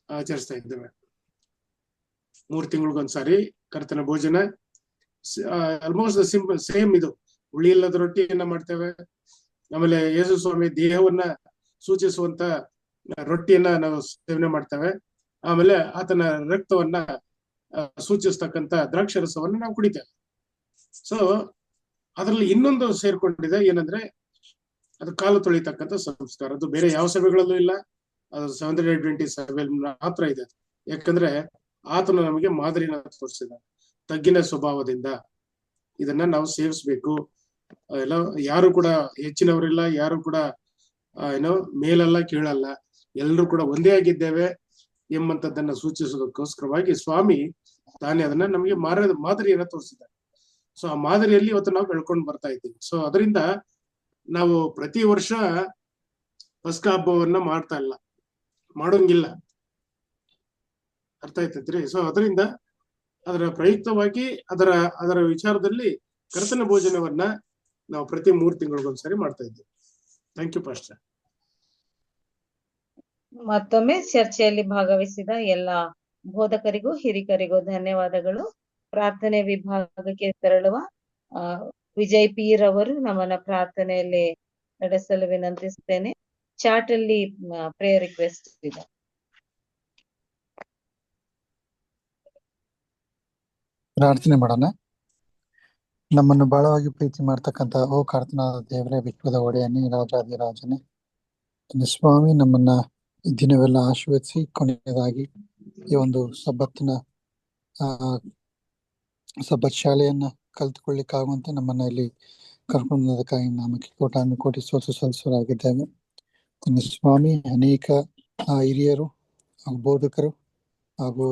ಆಚರಿಸ್ತಾ ಇದ್ದೇವೆ. 3 ತಿಂಗಳಿಗೊಂದ್ಸಾರಿ ಕರ್ತನ ಭೋಜನ, ಆಲ್ಮೋಸ್ಟ್ ಸೇಮ್ ಇದು ಹುಳಿ ಇಲ್ಲದ ರೊಟ್ಟಿಯನ್ನ ಮಾಡ್ತೇವೆ. ಆಮೇಲೆ ಯೇಸು ಸ್ವಾಮಿ ದೇಹವನ್ನ ಸೂಚಿಸುವಂತ ರೊಟ್ಟಿಯನ್ನ ನಾವು ಸೇವನೆ ಮಾಡ್ತೇವೆ. ಆಮೇಲೆ ಆತನ ರಕ್ತವನ್ನ ಸೂಚಿಸ್ತಕ್ಕಂತ ದ್ರಾಕ್ಷರಸವನ್ನ ನಾವು ಕುಡಿತೇವೆ. ಸೊ ಅದರಲ್ಲಿ ಇನ್ನೊಂದು ಸೇರ್ಕೊಂಡಿದೆ, ಏನಂದ್ರೆ ಅದು ಕಾಲು ತೊಳಿತಕ್ಕಂಥ ಸಂಸ್ಕಾರ. ಅದು ಬೇರೆ ಯಾವ ಸಭೆಗಳಲ್ಲೂ ಇಲ್ಲ, ಅದು 720 ಸಭೆಯಲ್ಲಿ ಮಾತ್ರ ಇದೆ. ಯಾಕಂದ್ರೆ ಆತನು ನಮಗೆ ಮಾದರಿನ ತೋರಿಸಿದ ತಗ್ಗಿನ ಸ್ವಭಾವದಿಂದ ಇದನ್ನ ನಾವು ಸೇವಿಸ್ಬೇಕು. ಎಲ್ಲ ಯಾರು ಕೂಡ ಹೆಚ್ಚಿನವರಿಲ್ಲ, ಯಾರು ಕೂಡ ಏನೋ ಮೇಲಲ್ಲ ಕೀಳಲ್ಲ, ಎಲ್ಲರೂ ಕೂಡ ಒಂದೇ ಆಗಿದ್ದೇವೆ ಎಂಬಂತದ್ದನ್ನ ಸೂಚಿಸೋದಕ್ಕೋಸ್ಕರವಾಗಿ ಸ್ವಾಮಿ ತಾನೇ ಅದನ್ನ ನಮಗೆ ಮಾದರಿಯನ್ನ ತೋರಿಸಿದ್ದಾರೆ. ಸೊ ಆ ಮಾದರಿಯಲ್ಲಿ ಇವತ್ತು ನಾವು ಬೆಳ್ಕೊಂಡು ಬರ್ತಾ ಇದ್ದೀವಿ. ಸೊ ಅದರಿಂದ ನಾವು ಪ್ರತಿ ವರ್ಷ ಪಸ್ಕ ಹಬ್ಬವನ್ನ ಮಾಡ್ತಾ ಇಲ್ಲ, ಮಾಡೋಂಗಿಲ್ಲ. ಅರ್ಥ ಆಯ್ತೈತ್ರಿ? ಸೊ ಅದರಿಂದ ಅದರ ಪ್ರಯುಕ್ತವಾಗಿ ಅದರ ವಿಚಾರದಲ್ಲಿ ಕರ್ತನ ಭೋಜನವನ್ನ ನಾವು ಪ್ರತಿ 3 ತಿಂಗಳಿಗೊಂದ್ಸರಿ ಮಾಡ್ತಾ ಇದ್ದೀವಿ. Thank you pastor. ಮತ್ತೊಮ್ಮೆ ಚರ್ಚೆಯಲ್ಲಿ ಭಾಗವಹಿಸಿದ ಎಲ್ಲ ಬೋಧಕರಿಗೂ ಹಿರಿಕರಿಗೂ ಧನ್ಯವಾದಗಳು. ಪ್ರಾರ್ಥನೆ ವಿಭಾಗಕ್ಕೆ ತೆರಳುವ ವಿಜಯ್ ಪಿ ರವರು ನಮ್ಮನ್ನ ಪ್ರಾರ್ಥನೆಯಲ್ಲಿ ನಡೆಸಲು ವಿನಂತಿಸುತ್ತೇನೆ. ಚಾಟ್ ಅಲ್ಲಿ ಪ್ರೇಯರ್ ರಿಕ್ವೆಸ್ಟ್ ಇದೆ. ಪ್ರಾರ್ಥನೆ ಮಾಡೋಣ. ನಮ್ಮನ್ನು ಬಹಳವಾಗಿ ಪ್ರೀತಿ ಮಾಡ್ತಕ್ಕಂಥ ಓ ಕರ್ತನಾದ ದೇವರೇ, ವಿಶ್ವದ ಒಡೆಯನೇ, ರಾಜಾದಿರಾಜನೇ, ಸ್ವಾಮಿ ನಮ್ಮನ್ನ ಈ ದಿನವೆಲ್ಲ ಆಶೀರ್ವದಿಸಿ ಕೊನೆಯದಾಗಿ ಈ ಒಂದು ಸಬ್ಬತ್ತಿನ ಸಬ್ಬತ್ ಶಾಲೆಯನ್ನ ಕಲ್ತುಕೊಳ್ಳಿಕ್ಕಾಗುವಂತೆ ನಮ್ಮನ್ನ ಇಲ್ಲಿ ಕರ್ಕೊಂಡದಕ್ಕಾಗಿ ನಾಮಕ್ಕೆ ಕೋಟಿ ಸಲ್ಲಿಸೋರಾಗಿದ್ದೇವೆ. ಸ್ವಾಮಿ ಅನೇಕ ಹಿರಿಯರು ಹಾಗೂ ಬೋಧಕರು ಹಾಗೂ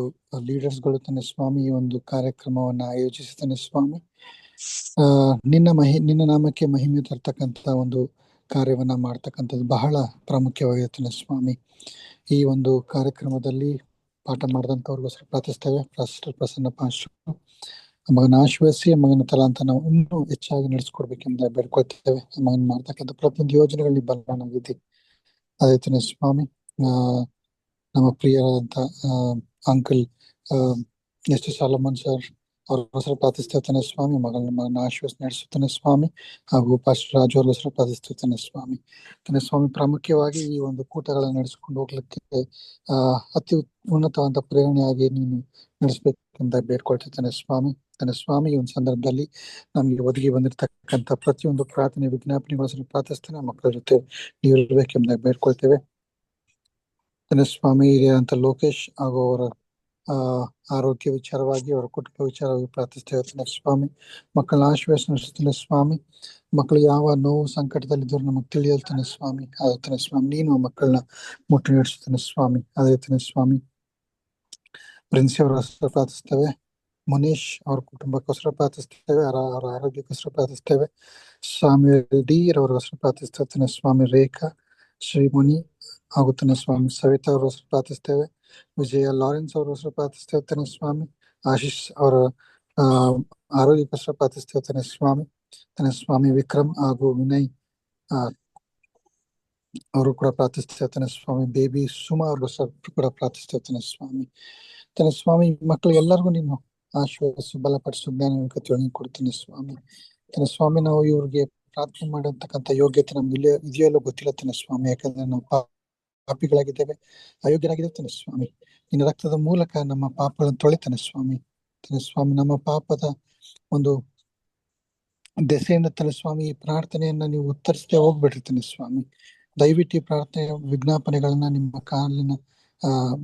ಲೀಡರ್ಸ್ಗಳು ಸ್ವಾಮಿ ಈ ಒಂದು ಕಾರ್ಯಕ್ರಮವನ್ನ ಆಯೋಜಿಸುತ್ತಾನೆ ಸ್ವಾಮಿ. ನಿನ್ನ ನಾಮಕ್ಕೆ ಮಹಿಮೆ ತರ್ತಕ್ಕಂಥ ಒಂದು ಕಾರ್ಯವನ್ನ ಮಾಡ್ತಕ್ಕಂಥದ್ದು ಬಹಳ ಪ್ರಾಮುಖ್ಯವಾಗಿರುತ್ತಾನೆ ಸ್ವಾಮಿ. ಈ ಒಂದು ಕಾರ್ಯಕ್ರಮದಲ್ಲಿ ಪಾಠ ಮಾಡಿದಂಥವ್ರಿಗೋಸ್ಕರ ಪ್ರಾರ್ಥಿಸ್ತೇವೆ. ಪಾಸ್ಟರ್ ಪ್ರಸನ್ನ ಪಾಸ್ಟರ್ ಮಗನ ಆಶ್ವಾಸಿ ಮಗನ ತಲಾಂತ ನಾವು ಇನ್ನೂ ಹೆಚ್ಚಾಗಿ ನಡೆಸ್ಕೊಡ್ಬೇಕೆಂಬ ಬೇಡ್ಕೊಳ್ತೇವೆ. ಮಗನ ಮಾಡ್ತಕ್ಕಂಥ ಪ್ರತಿಯೊಂದು ಯೋಜನೆಗಳಲ್ಲಿ ಬಲನಾಗಿದ್ದಿ ಅದೇ ತಾನೆ ಸ್ವಾಮಿ. ನಮ್ಮ ಪ್ರಿಯರಾದಂಥ ಅಂಕಲ್ ಎಸ್ ಸಾಲಮನ್ ಸರ್ ಅವ್ರಿಗೋಸ್ಕರ ಪ್ರಾರ್ಥಿಸ್ತೇನೆ ಸ್ವಾಮಿ. ಮಗನ ಆಶ್ವಾಸ ನಡೆಸುತ್ತಾನೆ ಸ್ವಾಮಿ. ಹಾಗೂ ಪಾಸ್ಟರ್ ರಾಜು ಅವ್ರಿಗೋಸ್ಕರ ಪ್ರಾರ್ಥಿಸ್ತೇನೆ ಸ್ವಾಮಿ. ಸ್ವಾಮಿ ಪ್ರಾಮುಖ್ಯವಾಗಿ ಈ ಒಂದು ಕೂಟಗಳನ್ನು ನಡೆಸಿಕೊಂಡು ಹೋಗ್ಲಿಕ್ಕೆ ಅತಿ ಉನ್ನತವಾದ ಪ್ರೇರಣೆಯಾಗಿ ನೀನು ನಡೆಸಬೇಕೆಂದ ಬೇಡ್ಕೊಳ್ತಿದ್ದೇನೆ ಸ್ವಾಮಿ. ಸ್ವಾಮಿ ಈ ಒಂದು ಸಂದರ್ಭದಲ್ಲಿ ನಮಗೆ ಒದಗಿ ಬಂದಿರತಕ್ಕಂಥ ಪ್ರತಿಯೊಂದು ಪ್ರಾರ್ಥನೆ ವಿಜ್ಞಾಪನೆಗೋಸ್ಕರ ಪ್ರಾರ್ಥಿಸ್ತೇನೆ. ಮಕ್ಕಳ ಜೊತೆ ನೀವು ಇರಬೇಕೆಂಬ ಬೇಡ್ಕೊಳ್ತೇವೆ ಸ್ವಾಮಿ. ಹಿರಿಯರಂತ ಲೋಕೇಶ್ ಹಾಗೂ ಅವರ ಆರೋಗ್ಯ ವಿಚಾರವಾಗಿ, ಅವರ ಕುಟುಂಬ ವಿಚಾರವಾಗಿ ಪ್ರಾರ್ಥಿಸ್ತೇವೆ ಸ್ವಾಮಿ. ಮಕ್ಕಳನ್ನ ಆಶ್ವಾಸ ನಡೆಸುತ್ತೇನೆ ಸ್ವಾಮಿ. ಮಕ್ಕಳು ಯಾವ ನೋವು ಸಂಕಟದಲ್ಲಿದ್ದರೂ ನಮಗೆ ತಿಳಿಯಲ್ತಾನೆ ಸ್ವಾಮಿ. ಅದೇ ಸ್ವಾಮಿ ನೀನು ಮಕ್ಕಳನ್ನ ಮುಟ್ಟಿ ನಡೆಸುತ್ತೇನೆ ಸ್ವಾಮಿ. ಅದೇ ಸ್ವಾಮಿ ಪ್ರಿನ್ಸಿ ಅವರ ಹೆಸರು ಪ್ರಾರ್ಥಿಸ್ತೇವೆ. ಮುನೀಶ್ ಅವ್ರ ಕುಟುಂಬಕ್ಕೋಸ್ಕರ ಪ್ರಾರ್ಥಿಸ್ತೇವೆ. ಅವರ ಆರೋಗ್ಯಕ್ಕೋಸ್ಕರ ಪ್ರಾರ್ಥಿಸ್ತೇವೆ ಸ್ವಾಮಿ. ಡಿ ಅವರ ಹೆಸರು ಪ್ರಾರ್ಥಿಸ್ತೇನೆ ಸ್ವಾಮಿ. ರೇಖಾ ಶ್ರೀಮುನಿ ಆಗುತ್ತಾನೆ ಸ್ವಾಮಿ. ಸವಿತಾ ಅವರ ಹೆಸರು ಪ್ರಾರ್ಥಿಸ್ತೇವೆ. ವಿಜಯ ಲಾರೆನ್ಸ್ ಅವರ ಹೆಸರು ಪ್ರಾರ್ಥಿಸ್ತೇವೆ ಸ್ವಾಮಿ. ಆಶೀಶ್ ಅವರ ಆರೋಗ್ಯಕ್ಕೋಸ್ಕರ ಪ್ರಾರ್ಥಿಸ್ತೇವೆ ಸ್ವಾಮಿ. ಸ್ವಾಮಿ ವಿಕ್ರಮ್ ಹಾಗೂ ವಿನಯ್ ಅವರು ಕೂಡ ಪ್ರಾರ್ಥಿಸ್ತೇವೆ ಸ್ವಾಮಿ. ಬೇಬಿ ಸುಮಾ ಅವ್ರಿಗೋಸ್ಕರ ಕೂಡ ಪ್ರಾರ್ಥಿಸ್ತೇವೆ ಸ್ವಾಮಿ. ಸ್ವಾಮಿ ಮಕ್ಕಳು ಎಲ್ಲರಿಗೂ ನೀನು ಆಶ್ವಾಸ ಬಲಪಡಿಸು ಜ್ಞಾನ ಕೊಡ್ತೀನಿ ಸ್ವಾಮಿ. ಸ್ವಾಮಿ ನಾವು ಇವ್ರಿಗೆ ಪ್ರಾರ್ಥನೆ ಮಾಡಿರ್ತಕ್ಕಂಥ ಯೋಗ್ಯತೆ ನಮ್ಗೆ ಇದೆಯೋ ಇಲ್ಲೋ ಗೊತ್ತಿಲ್ಲ ಸ್ವಾಮಿ. ಯಾಕಂದ್ರೆ ನಾವು ಪಾಪಿಗಳಾಗಿದ್ದೇವೆ, ಅಯೋಗ್ಯರಾಗಿದ್ದೇವೆ ಸ್ವಾಮಿ. ನಿನ್ನ ರಕ್ತದ ಮೂಲಕ ನಮ್ಮ ಪಾಪಗಳನ್ನು ತೊಳಿತಾನೆ ಸ್ವಾಮಿ. ಸ್ವಾಮಿ ನಮ್ಮ ಪಾಪದ ಒಂದು ದೆಸೆಯಿಂದ ಸ್ವಾಮಿ ಈ ಪ್ರಾರ್ಥನೆಯನ್ನ ನೀವು ಉತ್ತರಿಸದೆ ಹೋಗ್ಬಿಟ್ಟಿರ್ತಾನೆ ಸ್ವಾಮಿ. ದಯವಿಟ್ಟು ಈ ಪ್ರಾರ್ಥನೆ ವಿಜ್ಞಾಪನೆಗಳನ್ನ ನಿಮ್ಮ ಕಾಲಿನ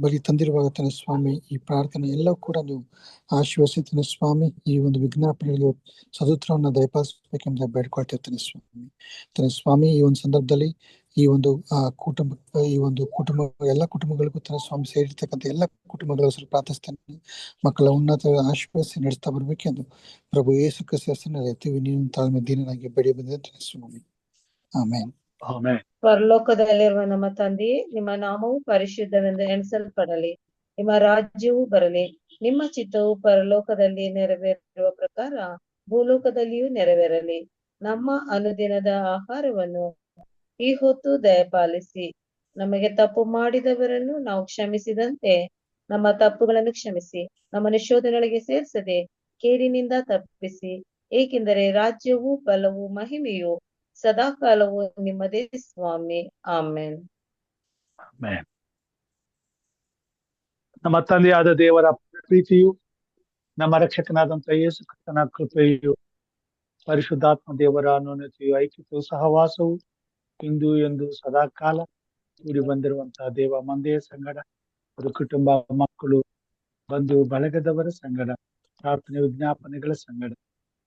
ಬಳಿ ತಂದಿರುವಾಗ ಸ್ವಾಮಿ ಈ ಪ್ರಾರ್ಥನೆ ಎಲ್ಲವೂ ಕೂಡ ನೀವು ಆಶೀರ್ವದಿಸುತ್ತೇನೆ ಸ್ವಾಮಿ. ಈ ಒಂದು ವಿಜ್ಞಾಪನೆಗಳಿಗೆ ಸದುತ್ರವನ್ನ ದಯಪಾಲಿಸಬೇಕೆಂಬ ಬೇಡ್ಕೊಳ್ತಿರ್ತಾನೆ ಸ್ವಾಮಿ. ಸ್ವಾಮಿ ಈ ಒಂದು ಸಂದರ್ಭದಲ್ಲಿ ಈ ಒಂದು ಕುಟುಂಬ ಎಲ್ಲ ಕುಟುಂಬಗಳಿಗೂ ಸ್ವಾಮಿ ಸೇರಿರ್ತಕ್ಕಂಥ ಎಲ್ಲ ಕುಟುಂಬಗಳಿಗೋಸ್ಕರ ಪ್ರಾರ್ಥಿಸ್ತೇನೆ. ಮಕ್ಕಳ ಉನ್ನತ ಆಶೀರ್ವದಿಸಿ ನಡೆಸ್ತಾ ಬರ್ಬೇಕೆಂದು ಪ್ರಭು ಯೇಸು ಕ್ರಿಸ್ತ ಹೆಸರಿನಲ್ಲಿ ಎತ್ತೀವಿ. ನೀವು ತಾಳ್ಮೆ ದೀನನಾಗಿ ಬೆಳೆ ಬಂದಿದ್ದ ಸ್ವಾಮಿ. ಆಮೇನ್. ಪರಲೋಕದಲ್ಲಿರುವ ನಮ್ಮ ತಂದೆಯೇ, ನಿಮ್ಮ ನಾಮವು ಪರಿಶುದ್ಧವೆಂದು ಎಣಿಸಲ್ಪಡಲಿ. ನಿಮ್ಮ ರಾಜ್ಯವು ಬರಲಿ. ನಿಮ್ಮ ಚಿತ್ತವು ಪರಲೋಕದಲ್ಲಿ ನೆರವೇರುವ ಪ್ರಕಾರ ಭೂಲೋಕದಲ್ಲಿಯೂ ನೆರವೇರಲಿ. ನಮ್ಮ ಅನುದಿನದ ಆಹಾರವನ್ನು ಈ ಹೊತ್ತು ದಯಪಾಲಿಸಿ. ನಮಗೆ ತಪ್ಪು ಮಾಡಿದವರನ್ನು ನಾವು ಕ್ಷಮಿಸಿದಂತೆ ನಮ್ಮ ತಪ್ಪುಗಳನ್ನು ಕ್ಷಮಿಸಿ. ನಮ್ಮನ್ನು ಶೋಧನೆಗಳಿಗೆ ಸೇರಿಸದೆ ಕೇಡಿನಿಂದ ತಪ್ಪಿಸಿ. ಏಕೆಂದರೆ ರಾಜ್ಯವು ಬಲವು ಮಹಿಮೆಯು ಸದಾಕಾಲವು ನಿಮ್ಮದೇ ಸ್ವಾಮಿ. ಆಮೇನ್. ಆಮೆನ್. ನಮ್ಮ ತಂದೆಯಾದ ದೇವರ ಪ್ರೀತಿಯು, ನಮ್ಮ ರಕ್ಷಕನಾದಂತ ಯೇಸು ಕ್ರಿಸ್ತನ ಕೃಪೆಯು, ಪರಿಶುದ್ಧಾತ್ಮ ದೇವರ ಅನ್ಯೋನ್ಯತೆಯು, ಐಕ್ಯತೆಯು, ಸಹವಾಸವು ಇಂದು ಎಂದು ಸದಾಕಾಲ ಕೂಡಿ ಬಂದಿರುವಂತಹ ದೇವ ಮಂದೆಯ ಸಂಗಡ, ಅದು ಕುಟುಂಬ, ಮಕ್ಕಳು, ಬಂಧು ಬಳಗದವರ ಸಂಗಡ, ಪ್ರಾರ್ಥನೆ ವಿಜ್ಞಾಪನೆಗಳ ಸಂಗಡ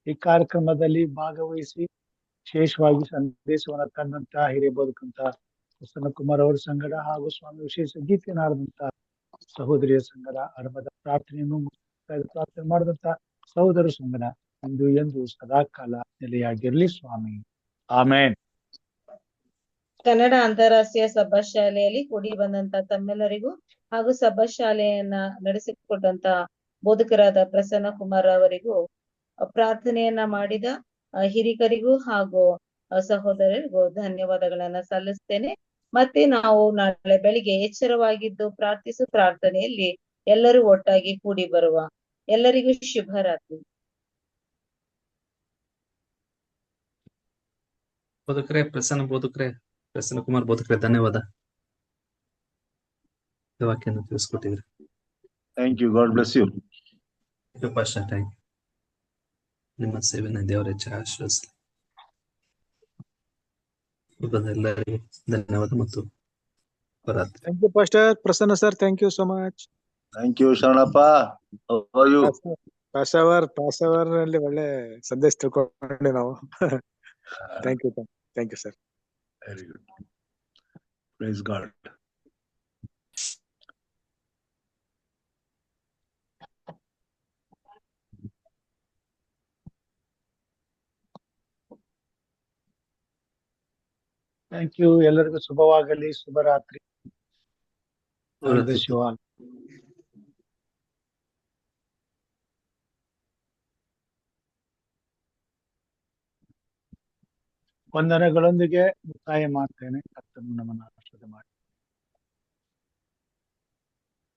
ಈ ಕಾರ್ಯಕ್ರಮದಲ್ಲಿ ಭಾಗವಹಿಸಿ ವಿಶೇಷವಾಗಿ ಸಂದೇಶವನ್ನು ತಂದಂತ ಹಿರಿಯ ಬದುಕಂತ ಪ್ರಸನ್ನ ಕುಮಾರ್ ಅವರ ಸಂಗಡ ಹಾಗೂ ಸ್ವಾಮಿ ವಿಶೇಷ ಗೀತೆಯನ್ನಾಡಿದಂತ ಸಹೋದರಿಯ ಸಂಗಡ, ಆರಂಭದ ಪ್ರಾರ್ಥನೆಯನ್ನು ಪ್ರಾರ್ಥನೆ ಮಾಡಿದಂತ ಸಹೋದರ ಸಂಗಡ ಇಂದು ಎಂದು ಸದಾಕಾಲ ನೆಲೆಯಾಗಿರ್ಲಿ ಸ್ವಾಮಿ. ಆಮೇನ್. ಕನ್ನಡ ಅಂತಾರಾಷ್ಟ್ರೀಯ ಸಭಾ ಶಾಲೆಯಲ್ಲಿ ಕೂಡಿ ಬಂದಂತ ತಮ್ಮೆಲ್ಲರಿಗೂ ಹಾಗೂ ಸಭಾ ಶಾಲೆಯನ್ನ ನಡೆಸಿಕೊಟ್ಟಂತ ಬೋಧಕರಾದ ಪ್ರಸನ್ನ ಕುಮಾರ್ ಅವರಿಗೂ, ಪ್ರಾರ್ಥನೆಯನ್ನ ಮಾಡಿದ ಹಿರಿಕರಿಗೂ ಹಾಗೂ ಸಹೋದರರಿಗೂ ಧನ್ಯವಾದಗಳನ್ನ ಸಲ್ಲಿಸ್ತೇನೆ. ಮತ್ತೆ ನಾವು ನಾಳೆ ಬೆಳಿಗ್ಗೆ ಎಚ್ಚರವಾಗಿದ್ದು ಪ್ರಾರ್ಥನೆಯಲ್ಲಿ ಎಲ್ಲರೂ ಒಟ್ಟಾಗಿ ಕೂಡಿ ಬರುವ. ಎಲ್ಲರಿಗೂ ಶುಭರಾತ್ರಿ. ಪ್ರಸನ್ನ ಕುಮಾರ್ ಬೋಧಕರೇ ಧನ್ಯವಾದ. ವಾಕ್ಯನ ತಿಳಿಸ್ಕೊಟ್ಟಿದ್ರಿ. Thank you. God bless you. ನಿಮ್ಮ ಸೇವೆನ ದೇವರ ಹೆಚ್ಚಾಗಿ ಆಶೀರ್ವದಿಸಲಿ. ಎಲ್ಲರಿಗೂ ಧನ್ಯವಾದ ಮತ್ತು ಶುಭರಾತ್ರಿ. Thank you pastor Prasanna sir. Thank you so much. Thank you Sharanappa. Passover ನಲ್ಲಿ ಒಳ್ಳೆ ಸಂದೇಶ ತಿಳ್ಕೊಂಡೆ ನಾವು. Thank you sir. Very good. Praise God. Thank you. ಎಲ್ಲರಿಗೂ ಶುಭವಾಗಲಿ. ಶುಭರಾತ್ರಿ. ಶಿವಾಲ್. ವಂದನೆಗಳೊಂದಿಗೆ ಮುಕ್ತಾಯ ಮಾಡ್ತೇನೆ. ಕರ್ತನು ನಮ್ಮನ್ನು ಆಶೀರ್ವಾದ ಮಾಡಿ.